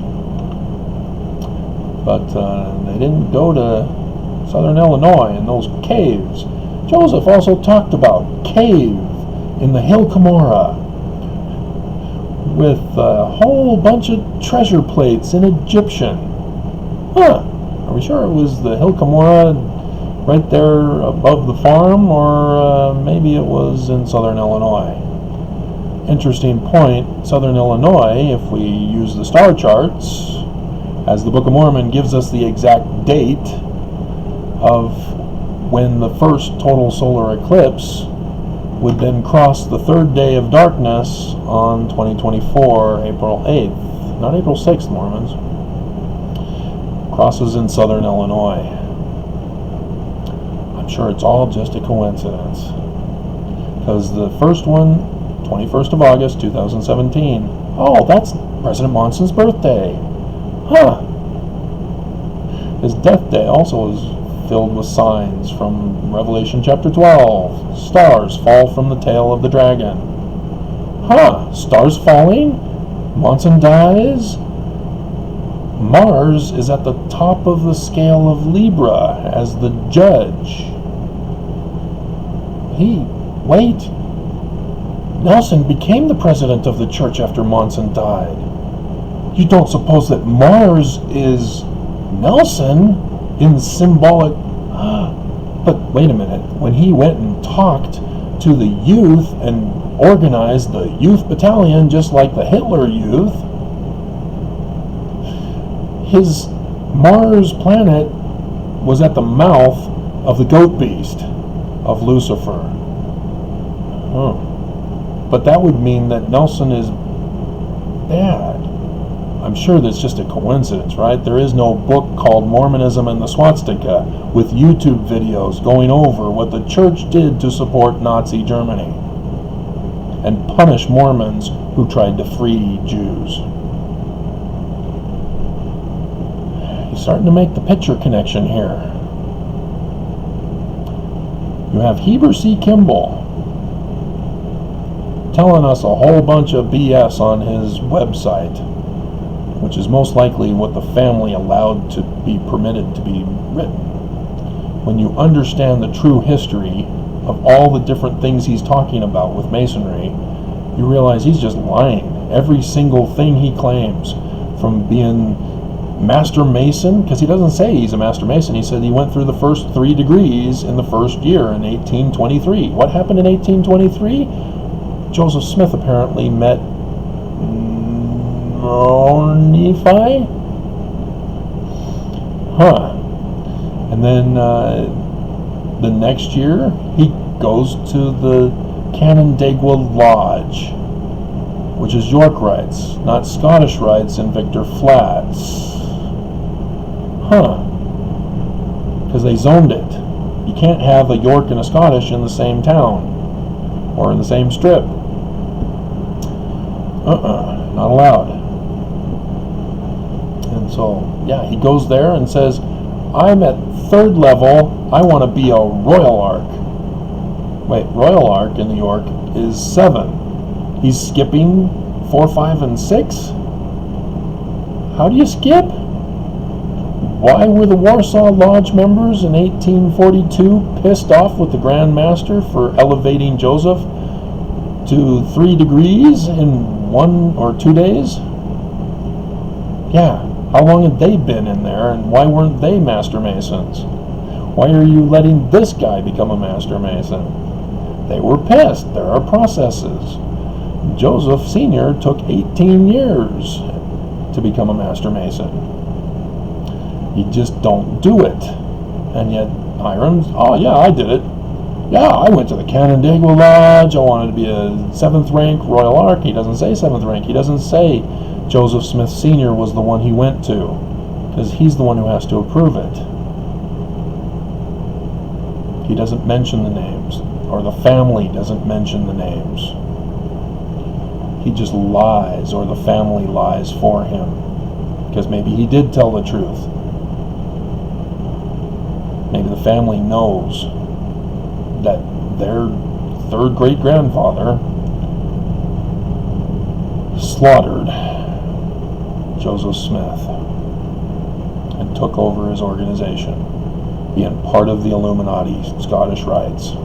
A: But they didn't go to southern Illinois in those caves. Joseph also talked about cave in the Hill Cumorah with a whole bunch of treasure plates in Egyptian. Huh, are we sure it was the Hill Cumorah right there above the farm, or maybe it was in southern Illinois? Interesting point. Southern Illinois, if we use the star charts, as the Book of Mormon gives us the exact date of when the first total solar eclipse would then cross the third day of darkness on 2024, April 8th. Not April 6th, Mormons. Crosses in southern Illinois. I'm sure it's all just a coincidence. Because the first one, 21st of August, 2017. Oh, that's President Monson's birthday. Huh. His death day also is filled with signs from Revelation chapter 12. Stars fall from the tail of the dragon. Huh, stars falling? Monson dies? Mars is at the top of the scale of Libra as the judge. Wait. Nelson became the president of the church after Monson died. You don't suppose that Mars is Nelson in symbolic... But wait a minute. When he went and talked to the youth and organized the youth battalion just like the Hitler youth, his Mars planet was at the mouth of the goat beast of Lucifer. Huh. But that would mean that Nelson is bad. I'm sure that's just a coincidence, right? There is no book called Mormonism and the Swastika with YouTube videos going over what the church did to support Nazi Germany and punish Mormons who tried to free Jews. He's starting to make the picture connection here. You have Heber C. Kimball telling us a whole bunch of BS on his website, which is most likely what the family allowed to be permitted to be written. When you understand the true history of all the different things he's talking about with Masonry, you realize he's just lying. Every single thing he claims, from being Master Mason, because he doesn't say he's a Master Mason, he said he went through the first 3 degrees in the first year in 1823. What happened in 1823? Joseph Smith apparently met Nephi? And then the next year, he goes to the Canandaigua Lodge, which is York rights, not Scottish rights in Victor Flats. Because they zoned it. You can't have a York and a Scottish in the same town or in the same strip. Not allowed. And so, yeah, he goes there and says, I'm at 3rd level, I want to be a Royal Ark. Wait, Royal Ark in New York is 7. He's skipping 4, 5, and 6? How do you skip? Why were the Warsaw Lodge members in 1842 pissed off with the Grand Master for elevating Joseph to 3 degrees in 1 or 2 days? Yeah, how long had they been in there, and why weren't they Master Masons? Why are you letting this guy become a Master Mason? They were pissed. There are processes. Joseph Sr. took 18 years to become a Master Mason. You just don't do it. And yet Hiram's, oh yeah, I did it. Yeah, I went to the Canandaigua Lodge. I wanted to be a 7th rank Royal Ark. He doesn't say 7th rank. He doesn't say Joseph Smith Sr. was the one he went to, because he's the one who has to approve it. He doesn't mention the names, or the family doesn't mention the names. He just lies, or the family lies for him, because maybe he did tell the truth. Maybe the family knows that their 3rd great-grandfather slaughtered Joseph Smith and took over his organization, being part of the Illuminati, Scottish Rites.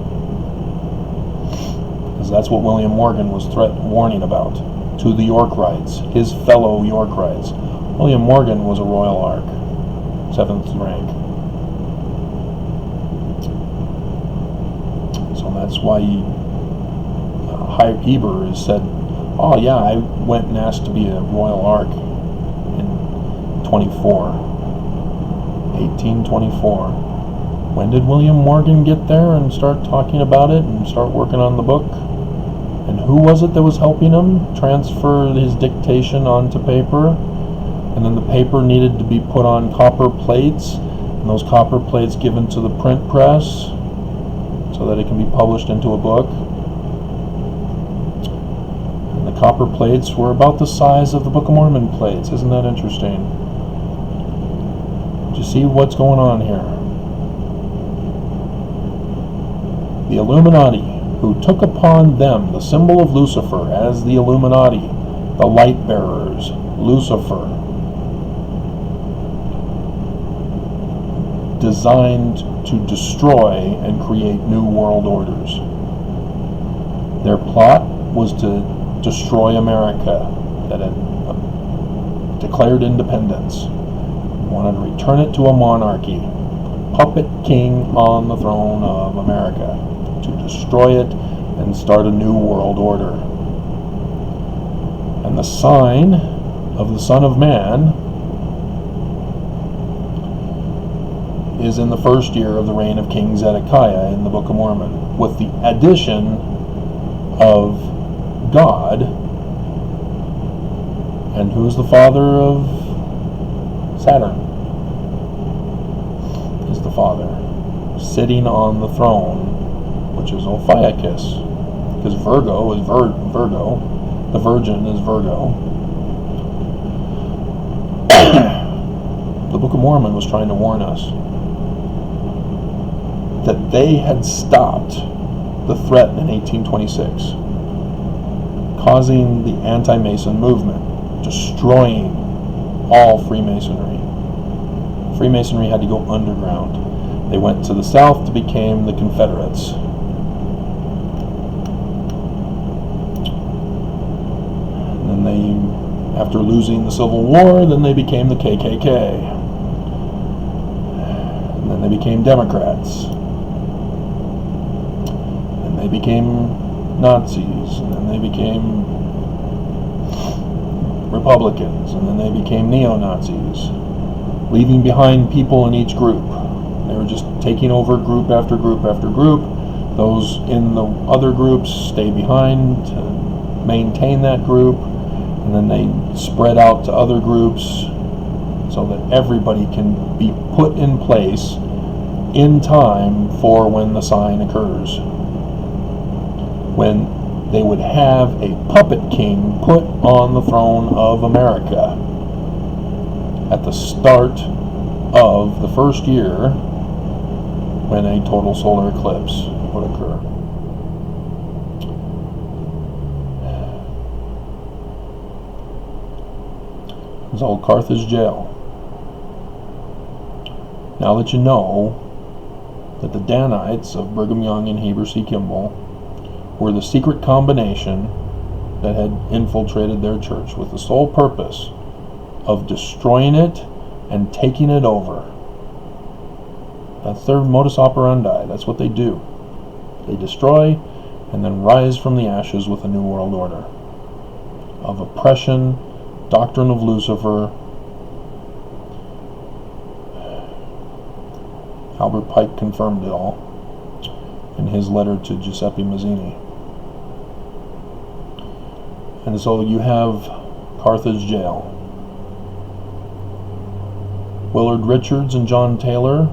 A: Because that's what William Morgan was warning about to the York Rites, his fellow York Rites. William Morgan was a Royal Ark, 7th rank. So that's why Heber has said, oh yeah, I went and asked to be a Royal Ark in 1824. When did William Morgan get there and start talking about it and start working on the book? And who was it that was helping him transfer his dictation onto paper? And then the paper needed to be put on copper plates, and those copper plates given to the print press so that it can be published into a book. And the copper plates were about the size of the Book of Mormon plates. Isn't that interesting? Do you see what's going on here? The Illuminati, who took upon them the symbol of Lucifer as the Illuminati, the light bearers, Lucifer, designed to destroy and create new world orders. Their plot was to destroy America that had declared independence. They wanted to return it to a monarchy, puppet king on the throne of America, to destroy it and start a new world order. And the sign of the Son of Man is in the 1st year of the reign of King Zedekiah in the Book of Mormon, with the addition of God. And who's the father of Saturn? Is the father sitting on the throne, which is Ophiuchus, because Virgo is Virgo, the Virgin is Virgo. The Book of Mormon was trying to warn us that they had stopped the threat in 1826, causing the anti-Mason movement, destroying all Freemasonry. Freemasonry had to go underground. They went to the south to become the Confederates. after losing the Civil War, then they became the KKK. And then they became Democrats. And they became Nazis. And then they became Republicans. And then they became neo-Nazis, leaving behind people in each group. They were just taking over group after group after group. Those in the other groups stay behind to maintain that group, and then they spread out to other groups so that everybody can be put in place in time for when the sign occurs. When they would have a puppet king put on the throne of America at the start of the first year when a total solar eclipse would occur. It's old Carthage jail. Now that you know that the Danites of Brigham Young and Heber C. Kimball were the secret combination that had infiltrated their church with the sole purpose of destroying it and taking it over. That's their modus operandi. That's what they do. They destroy and then rise from the ashes with a new world order of oppression, doctrine of Lucifer. Albert Pike confirmed it all in his letter to Giuseppe Mazzini. And so you have Carthage jail. Willard Richards and John Taylor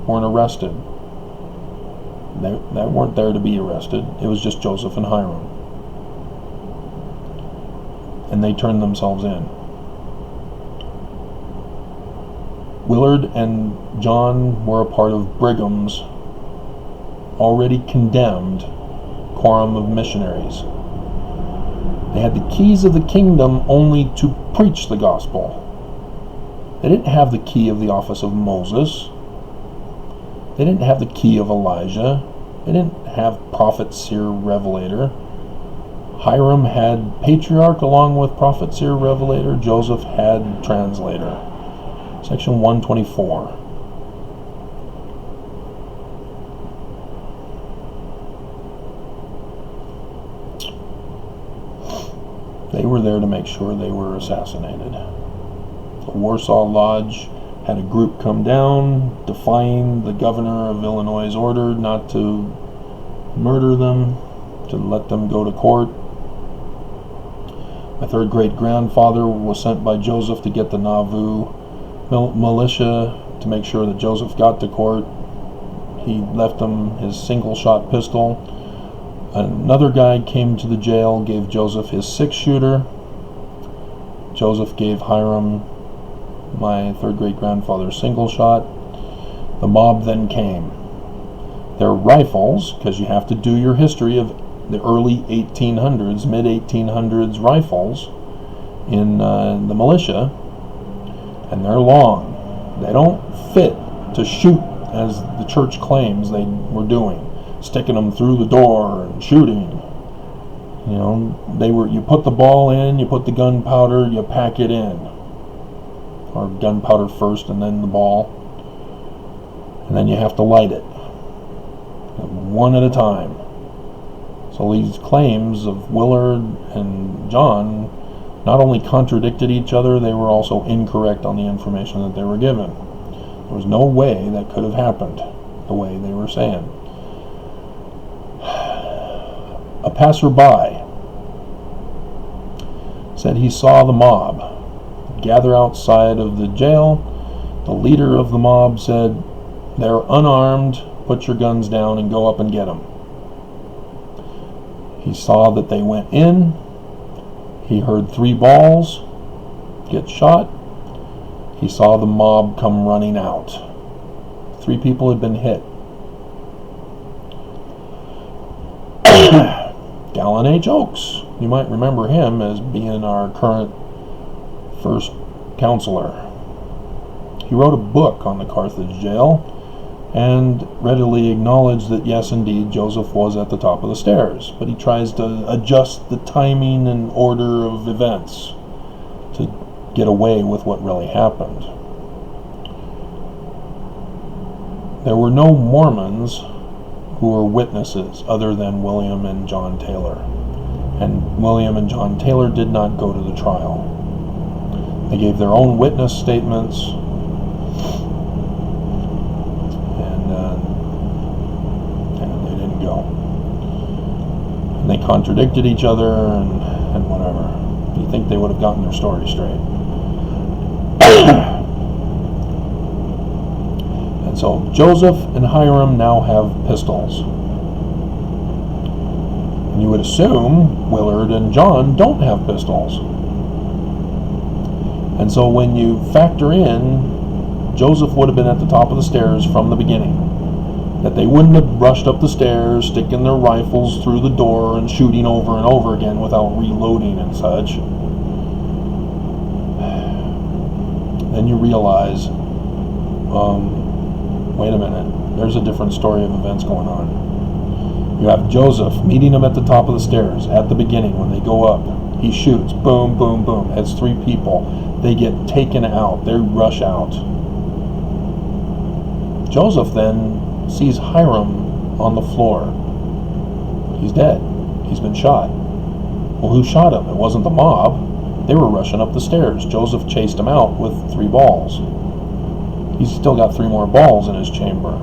A: weren't arrested. They weren't there to be arrested. It was just Joseph and Hiram. And they turned themselves in. Willard and John were a part of Brigham's already condemned quorum of missionaries. They had the keys of the kingdom only to preach the gospel. They didn't have the key of the office of Moses. They didn't have the key of Elijah. They didn't have prophet, seer, revelator. Hiram had patriarch along with prophet, seer, revelator. Joseph had translator. Section 124. They were there to make sure they were assassinated. The Warsaw Lodge had a group come down defying the governor of Illinois' order not to murder them, to let them go to court. My third great grandfather was sent by Joseph to get the Nauvoo militia to make sure that Joseph got to court. He left them his single shot pistol. Another guy came to the jail, gave Joseph his 6-shooter. Joseph gave Hiram, my third great grandfather's single shot. The mob then came. Their rifles, because you have to do your history of the early 1800s, mid 1800s rifles in the militia, and they're long. They don't fit to shoot as the church claims they were doing, sticking them through the door and shooting. You know, you put the ball in, you put the gunpowder, you pack it in. Or gunpowder first and then the ball. And then you have to light it. One at a time. So these claims of Willard and John not only contradicted each other, they were also incorrect on the information that they were given. There was no way that could have happened the way they were saying. A passerby said he saw the mob gather outside of the jail. The leader of the mob said, "They're unarmed, put your guns down and go up and get them." He saw that they went in. He heard 3 balls get shot. He saw the mob come running out. 3 people had been hit. Gallon H. Oakes, you might remember him as being our current first counselor. He wrote a book on the Carthage jail, and readily acknowledged that yes, indeed, Joseph was at the top of the stairs, but he tries to adjust the timing and order of events to get away with what really happened. There were no Mormons who were witnesses other than William and John Taylor, and William and John Taylor did not go to the trial. They gave their own witness statements, and they didn't go. And they contradicted each other and whatever. You think they would have gotten their story straight. And so Joseph and Hiram now have pistols. And you would assume Willard and John don't have pistols. And so when you factor in, Joseph would have been at the top of the stairs from the beginning. That they wouldn't have rushed up the stairs, sticking their rifles through the door and shooting over and over again without reloading and such. Then you realize, wait a minute, there's a different story of events going on. You have Joseph meeting them at the top of the stairs at the beginning when they go up. He shoots, boom, boom, boom, hits 3 people. They get taken out, they rush out. Joseph then sees Hiram on the floor. He's dead. He's been shot. Well, who shot him? It wasn't the mob. They were rushing up the stairs. Joseph chased him out with 3 balls. He's still got 3 more balls in his chamber.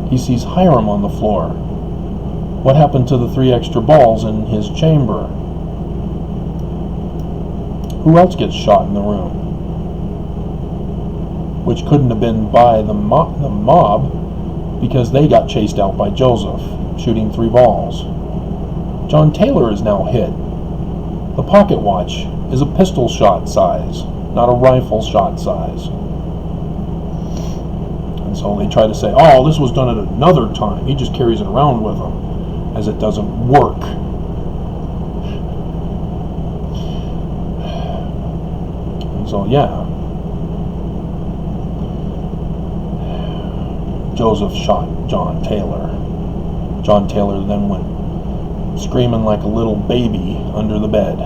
A: He sees Hiram on the floor. What happened to the 3 extra balls in his chamber? Who else gets shot in the room? Which couldn't have been by the mob, because they got chased out by Joseph, shooting 3 balls. John Taylor is now hit. The pocket watch is a pistol shot size, not a rifle shot size. And so they try to say, oh, this was done at another time. He just carries it around with him, as it doesn't work. And so, yeah. Joseph shot John Taylor. John Taylor then went screaming like a little baby under the bed.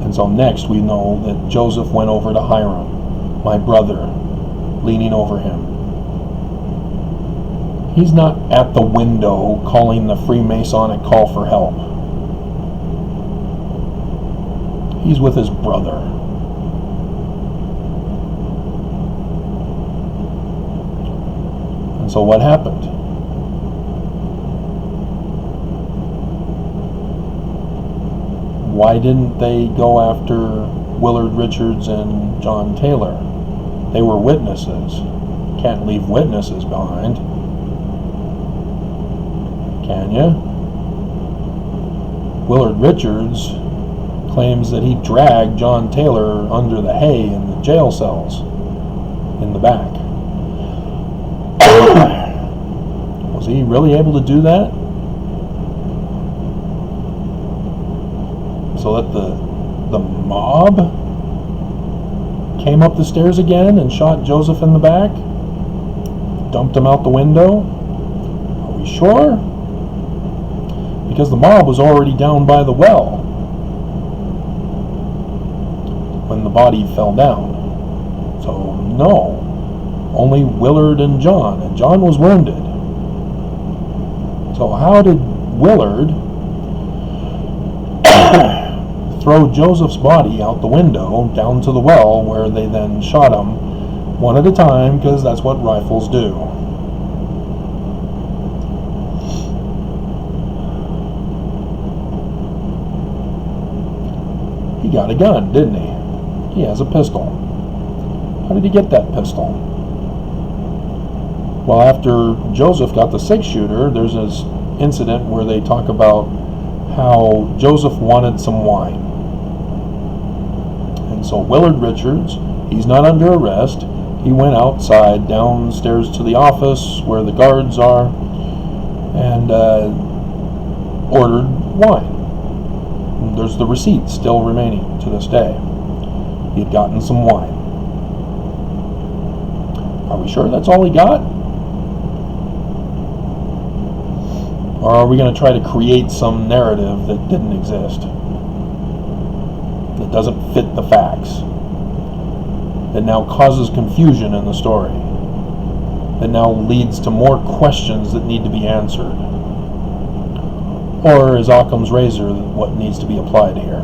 A: And so next we know that Joseph went over to Hiram, my brother, leaning over him. He's not at the window calling the Freemasonic call for help. He's with his brother. And so what happened? Why didn't they go after Willard Richards and John Taylor? They were witnesses. Can't leave witnesses behind. Can you? Willard Richards claims that he dragged John Taylor under the hay in the jail cells in the back. Was he really able to do that? So that the mob came up the stairs again and shot Joseph in the back? Dumped him out the window? Are we sure? Because the mob was already down by the well when the body fell down. So no. Only Willard and John was wounded. So how did Willard throw Joseph's body out the window down to the well, where they then shot him one at a time, because that's what rifles do? He got a gun, didn't he? He has a pistol. How did he get that pistol? Well, after Joseph got the 6-shooter, there's this incident where they talk about how Joseph wanted some wine. And so Willard Richards, he's not under arrest. He went outside, downstairs to the office where the guards are, and ordered wine. And there's the receipt still remaining to this day. He had gotten some wine. Are we sure that's all he got? Or are we going to try to create some narrative that didn't exist? That doesn't fit the facts? That now causes confusion in the story? That now leads to more questions that need to be answered? Or is Occam's razor what needs to be applied here?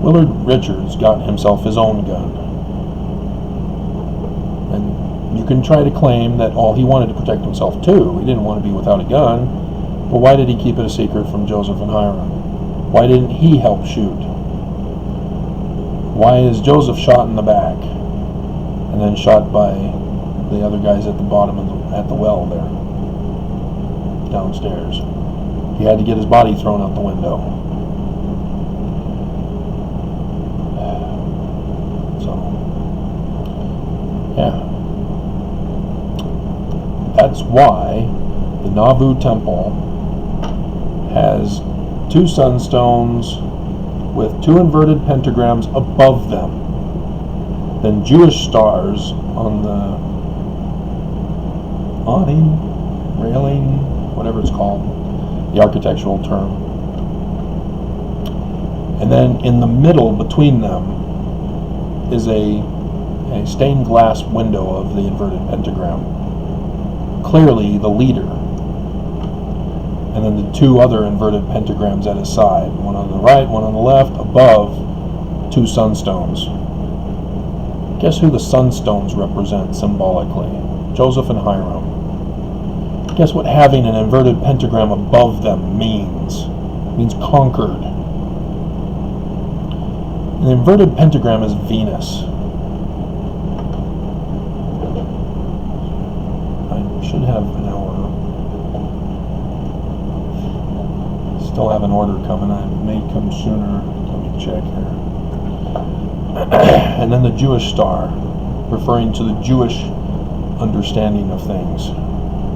A: Willard Richards got himself his own gun. And you can try to claim that all he wanted to protect himself too. He didn't want to be without a gun. But why did he keep it a secret from Joseph and Hiram? Why didn't he help shoot? Why is Joseph shot in the back and then shot by the other guys at the bottom at the well there, downstairs? He had to get his body thrown out the window. So, yeah. That's why the Nauvoo Temple has 2 sunstones with 2 inverted pentagrams above them, then Jewish stars on the awning, railing, whatever it's called, the architectural term. And then in the middle between them is a stained glass window of the inverted pentagram, clearly the leader. And then the 2 other inverted pentagrams at his side, one on the right, one on the left, above 2 sunstones. Guess who the sunstones represent symbolically? Joseph and Hiram. Guess what having an inverted pentagram above them means? It means conquered. An inverted pentagram is Venus. I should have an hour. Still have an order coming. I may come sooner. Let me check here. And then the Jewish star, referring to the Jewish understanding of things,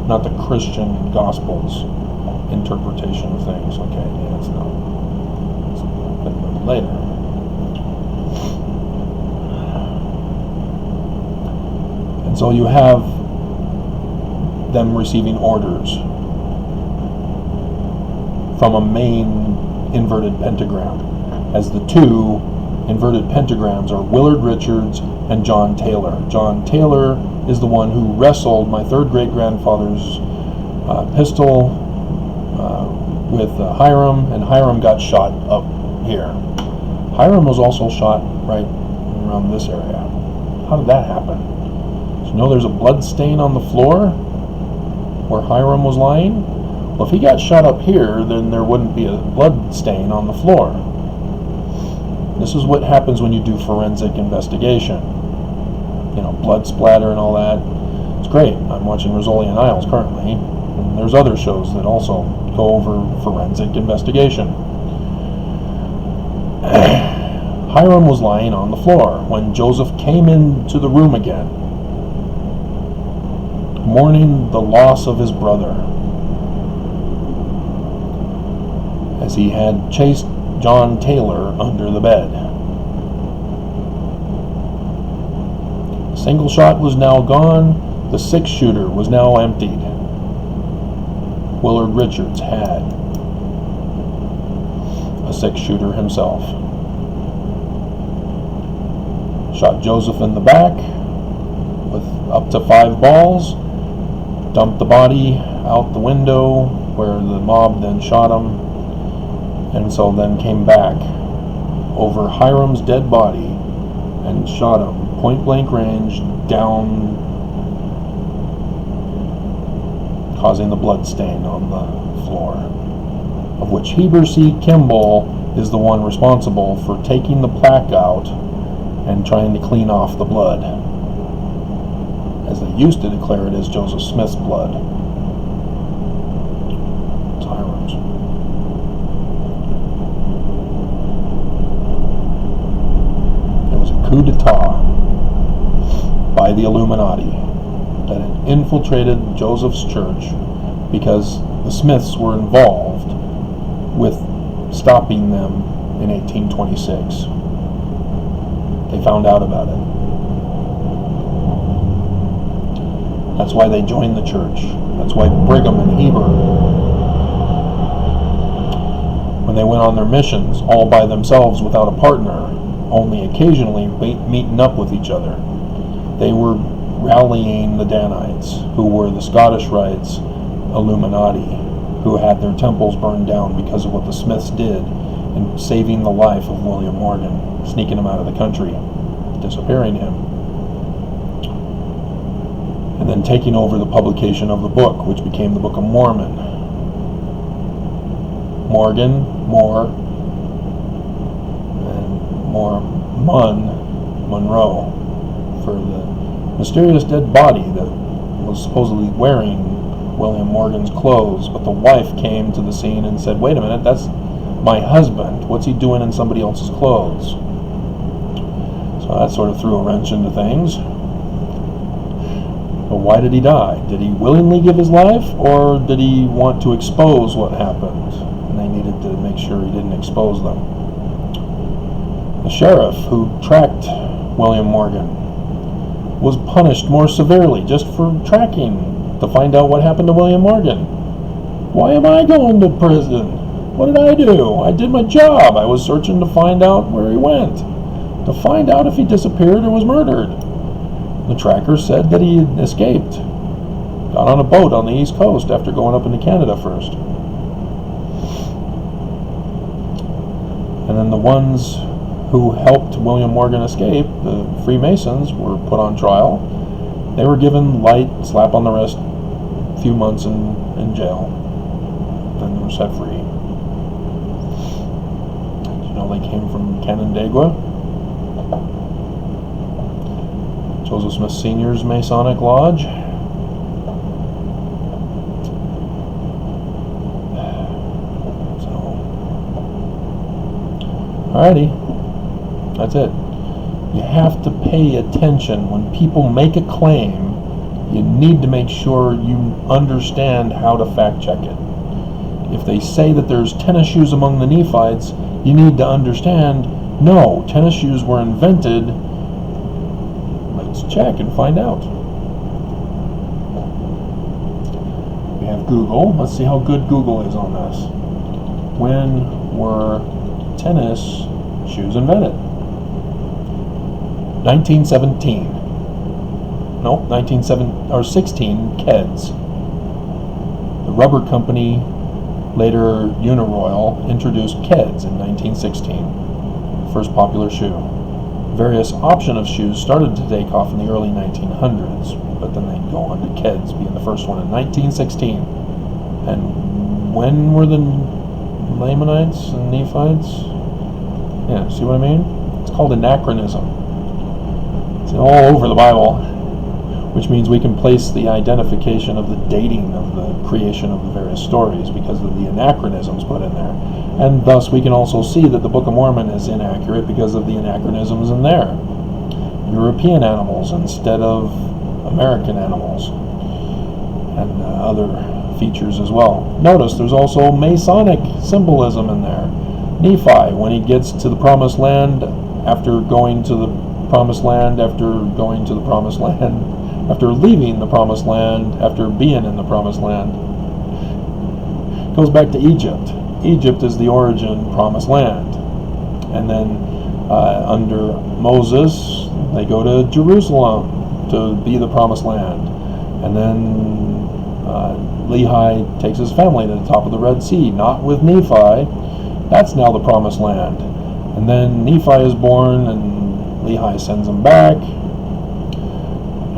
A: not the Christian Gospels interpretation of things. Okay, yeah, it's not. It's a bit later. And so you have them receiving orders from a main inverted pentagram, as the 2 inverted pentagrams are Willard Richards and John Taylor. John Taylor is the one who wrestled my 3rd great-grandfather's pistol with Hiram, and Hiram got shot up here. Hiram was also shot right around this area. How did that happen? So you know there's a blood stain on the floor where Hiram was lying? Well, if he got shot up here, then there wouldn't be a blood stain on the floor. This is what happens when you do forensic investigation. You know, blood splatter and all that. It's great. I'm watching Rizzoli and Isles currently. And there's other shows that also go over forensic investigation. Hiram was lying on the floor when Joseph came into the room again, mourning the loss of his brother, as he had chased John Taylor under the bed. The single shot was now gone. The 6-shooter was now emptied. Willard Richards had a 6-shooter himself. Shot Joseph in the back with up to 5 balls, dumped the body out the window where the mob then shot him, and so then came back over Hiram's dead body and shot him point blank range down, causing the blood stain on the floor, of which Heber C. Kimball is the one responsible for taking the plaque out and trying to clean off the blood, as they used to declare it as Joseph Smith's blood. It's Hiram's. It was a coup d'etat by the Illuminati that had infiltrated Joseph's church because the Smiths were involved with stopping them in 1826. They found out about it. That's why they joined the church. That's why Brigham and Heber, when they went on their missions all by themselves without a partner, only occasionally meeting up with each other, they were rallying the Danites, who were the Scottish Rites Illuminati, who had their temples burned down because of what the Smiths did in saving the life of William Morgan, sneaking him out of the country, disappearing him, and then taking over the publication of the book, which became the Book of Mormon. Morgan, Moore, and Monroe, for the mysterious dead body that was supposedly wearing William Morgan's clothes, but the wife came to the scene and said, "Wait a minute, that's my husband. What's he doing in somebody else's clothes?" So that sort of threw a wrench into things. But why did he die? Did he willingly give his life, or did he want to expose what happened? And they needed to make sure he didn't expose them. The sheriff who tracked William Morgan was punished more severely just for tracking to find out what happened to William Morgan. Why am I going to prison? What did I do? I did my job. I was searching to find out where he went, to find out if he disappeared or was murdered. The tracker said that he had escaped, got on a boat on the East Coast after going up into Canada first. And then the ones who helped William Morgan escape, the Freemasons, were put on trial. They were given light, slap on the wrist, a few months in jail. Then they were set free. Did you know they came from Canandaigua? Joseph Smith Sr.'s Masonic Lodge. So, alrighty, that's it. You have to pay attention when people make a claim. You need to make sure you understand how to fact check it. If they say that there's tennis shoes among the Nephites, you need to understand, no, tennis shoes were invented. Let's check and find out. We have Google. Let's see how good Google is on this. When were tennis shoes invented? 1917. No, 1916, Keds. The rubber company, later Uniroyal, introduced Keds in 1916. First popular shoe. Various option of shoes started to take off in the early 1900s, but then they'd go on to Keds being the first one in 1916. And when were the Lamanites and Nephites? Yeah, see what I mean? It's called anachronism. It's all over the Bible, which means we can place the identification of the dating of the creation of the various stories because of the anachronisms put in there. And thus we can also see that the Book of Mormon is inaccurate because of the anachronisms in there. European animals instead of American animals, and other features as well. Notice there's also Masonic symbolism in there. Nephi, when he gets to the Promised Land, after going to the Promised Land, after going to the Promised Land, after leaving the Promised Land, after being in the Promised Land, goes back to Egypt. Egypt is the origin Promised Land. And then under Moses, they go to Jerusalem to be the Promised Land. And then Lehi takes his family to the top of the Red Sea, not with Nephi. That's now the Promised Land. And then Nephi is born, and Lehi sends him back.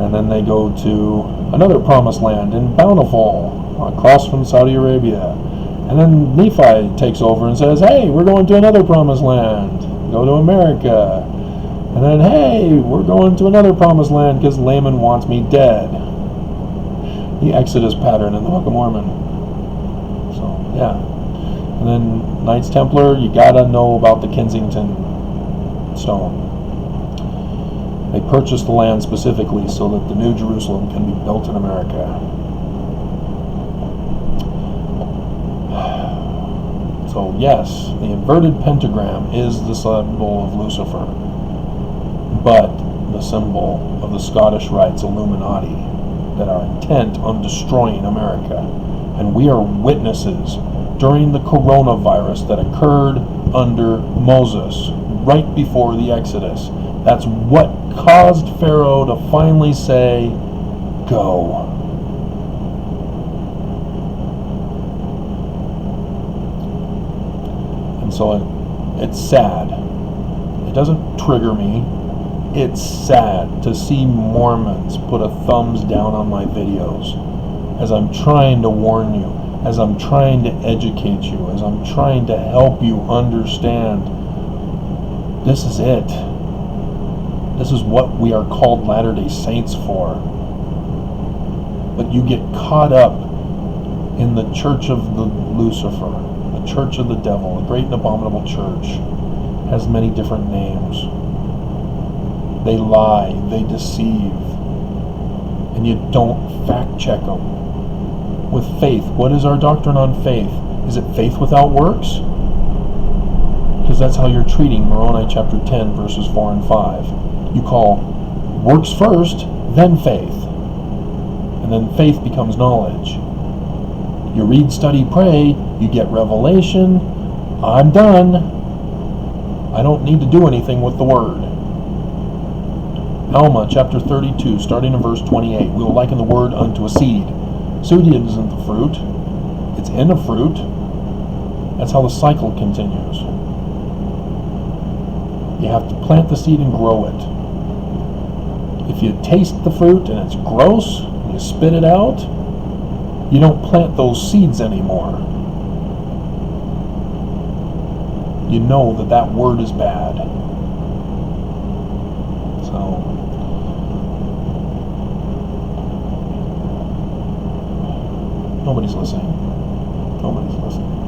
A: And then they go to another Promised Land in Bountiful, across from Saudi Arabia. And then Nephi takes over and says, hey, we're going to another Promised Land. Go to America. And then, hey, we're going to another Promised Land because Laman wants me dead. The Exodus pattern in the Book of Mormon. So, yeah. And then Knights Templar, you gotta know about the Kensington stone. They purchased the land specifically so that the New Jerusalem can be built in America. So yes, the inverted pentagram is the symbol of Lucifer. but the symbol of the Scottish Rites Illuminati that are intent on destroying America. And we are witnesses during the coronavirus that occurred under Moses, right before the Exodus. That's what caused Pharaoh to finally say, go. And so it's sad. It doesn't trigger me. It's sad to see Mormons put a thumbs down on my videos as I'm trying to warn you, as I'm trying to educate you, as I'm trying to help you understand. This is it. This is what we are called Latter-day Saints for. But you get caught up in the church of the Lucifer, the church of the devil, the great and abominable church. Has many different names. They lie, they deceive, and you don't fact check them. With faith, what is our doctrine on faith? Is it faith without works? Because that's how you're treating Moroni chapter 10, verses 4 and 5. You call works first, then faith. And then faith becomes knowledge. You read, study, pray, you get revelation. I'm done. I don't need to do anything with the word. Alma chapter 32, starting in verse 28. We will liken the word unto a seed. Seed isn't the fruit. It's in a fruit. That's how the cycle continues. You have to plant the seed and grow it. If you taste the fruit and it's gross, and you spit it out, you don't plant those seeds anymore. You know that that word is bad. So, nobody's listening. Nobody's listening.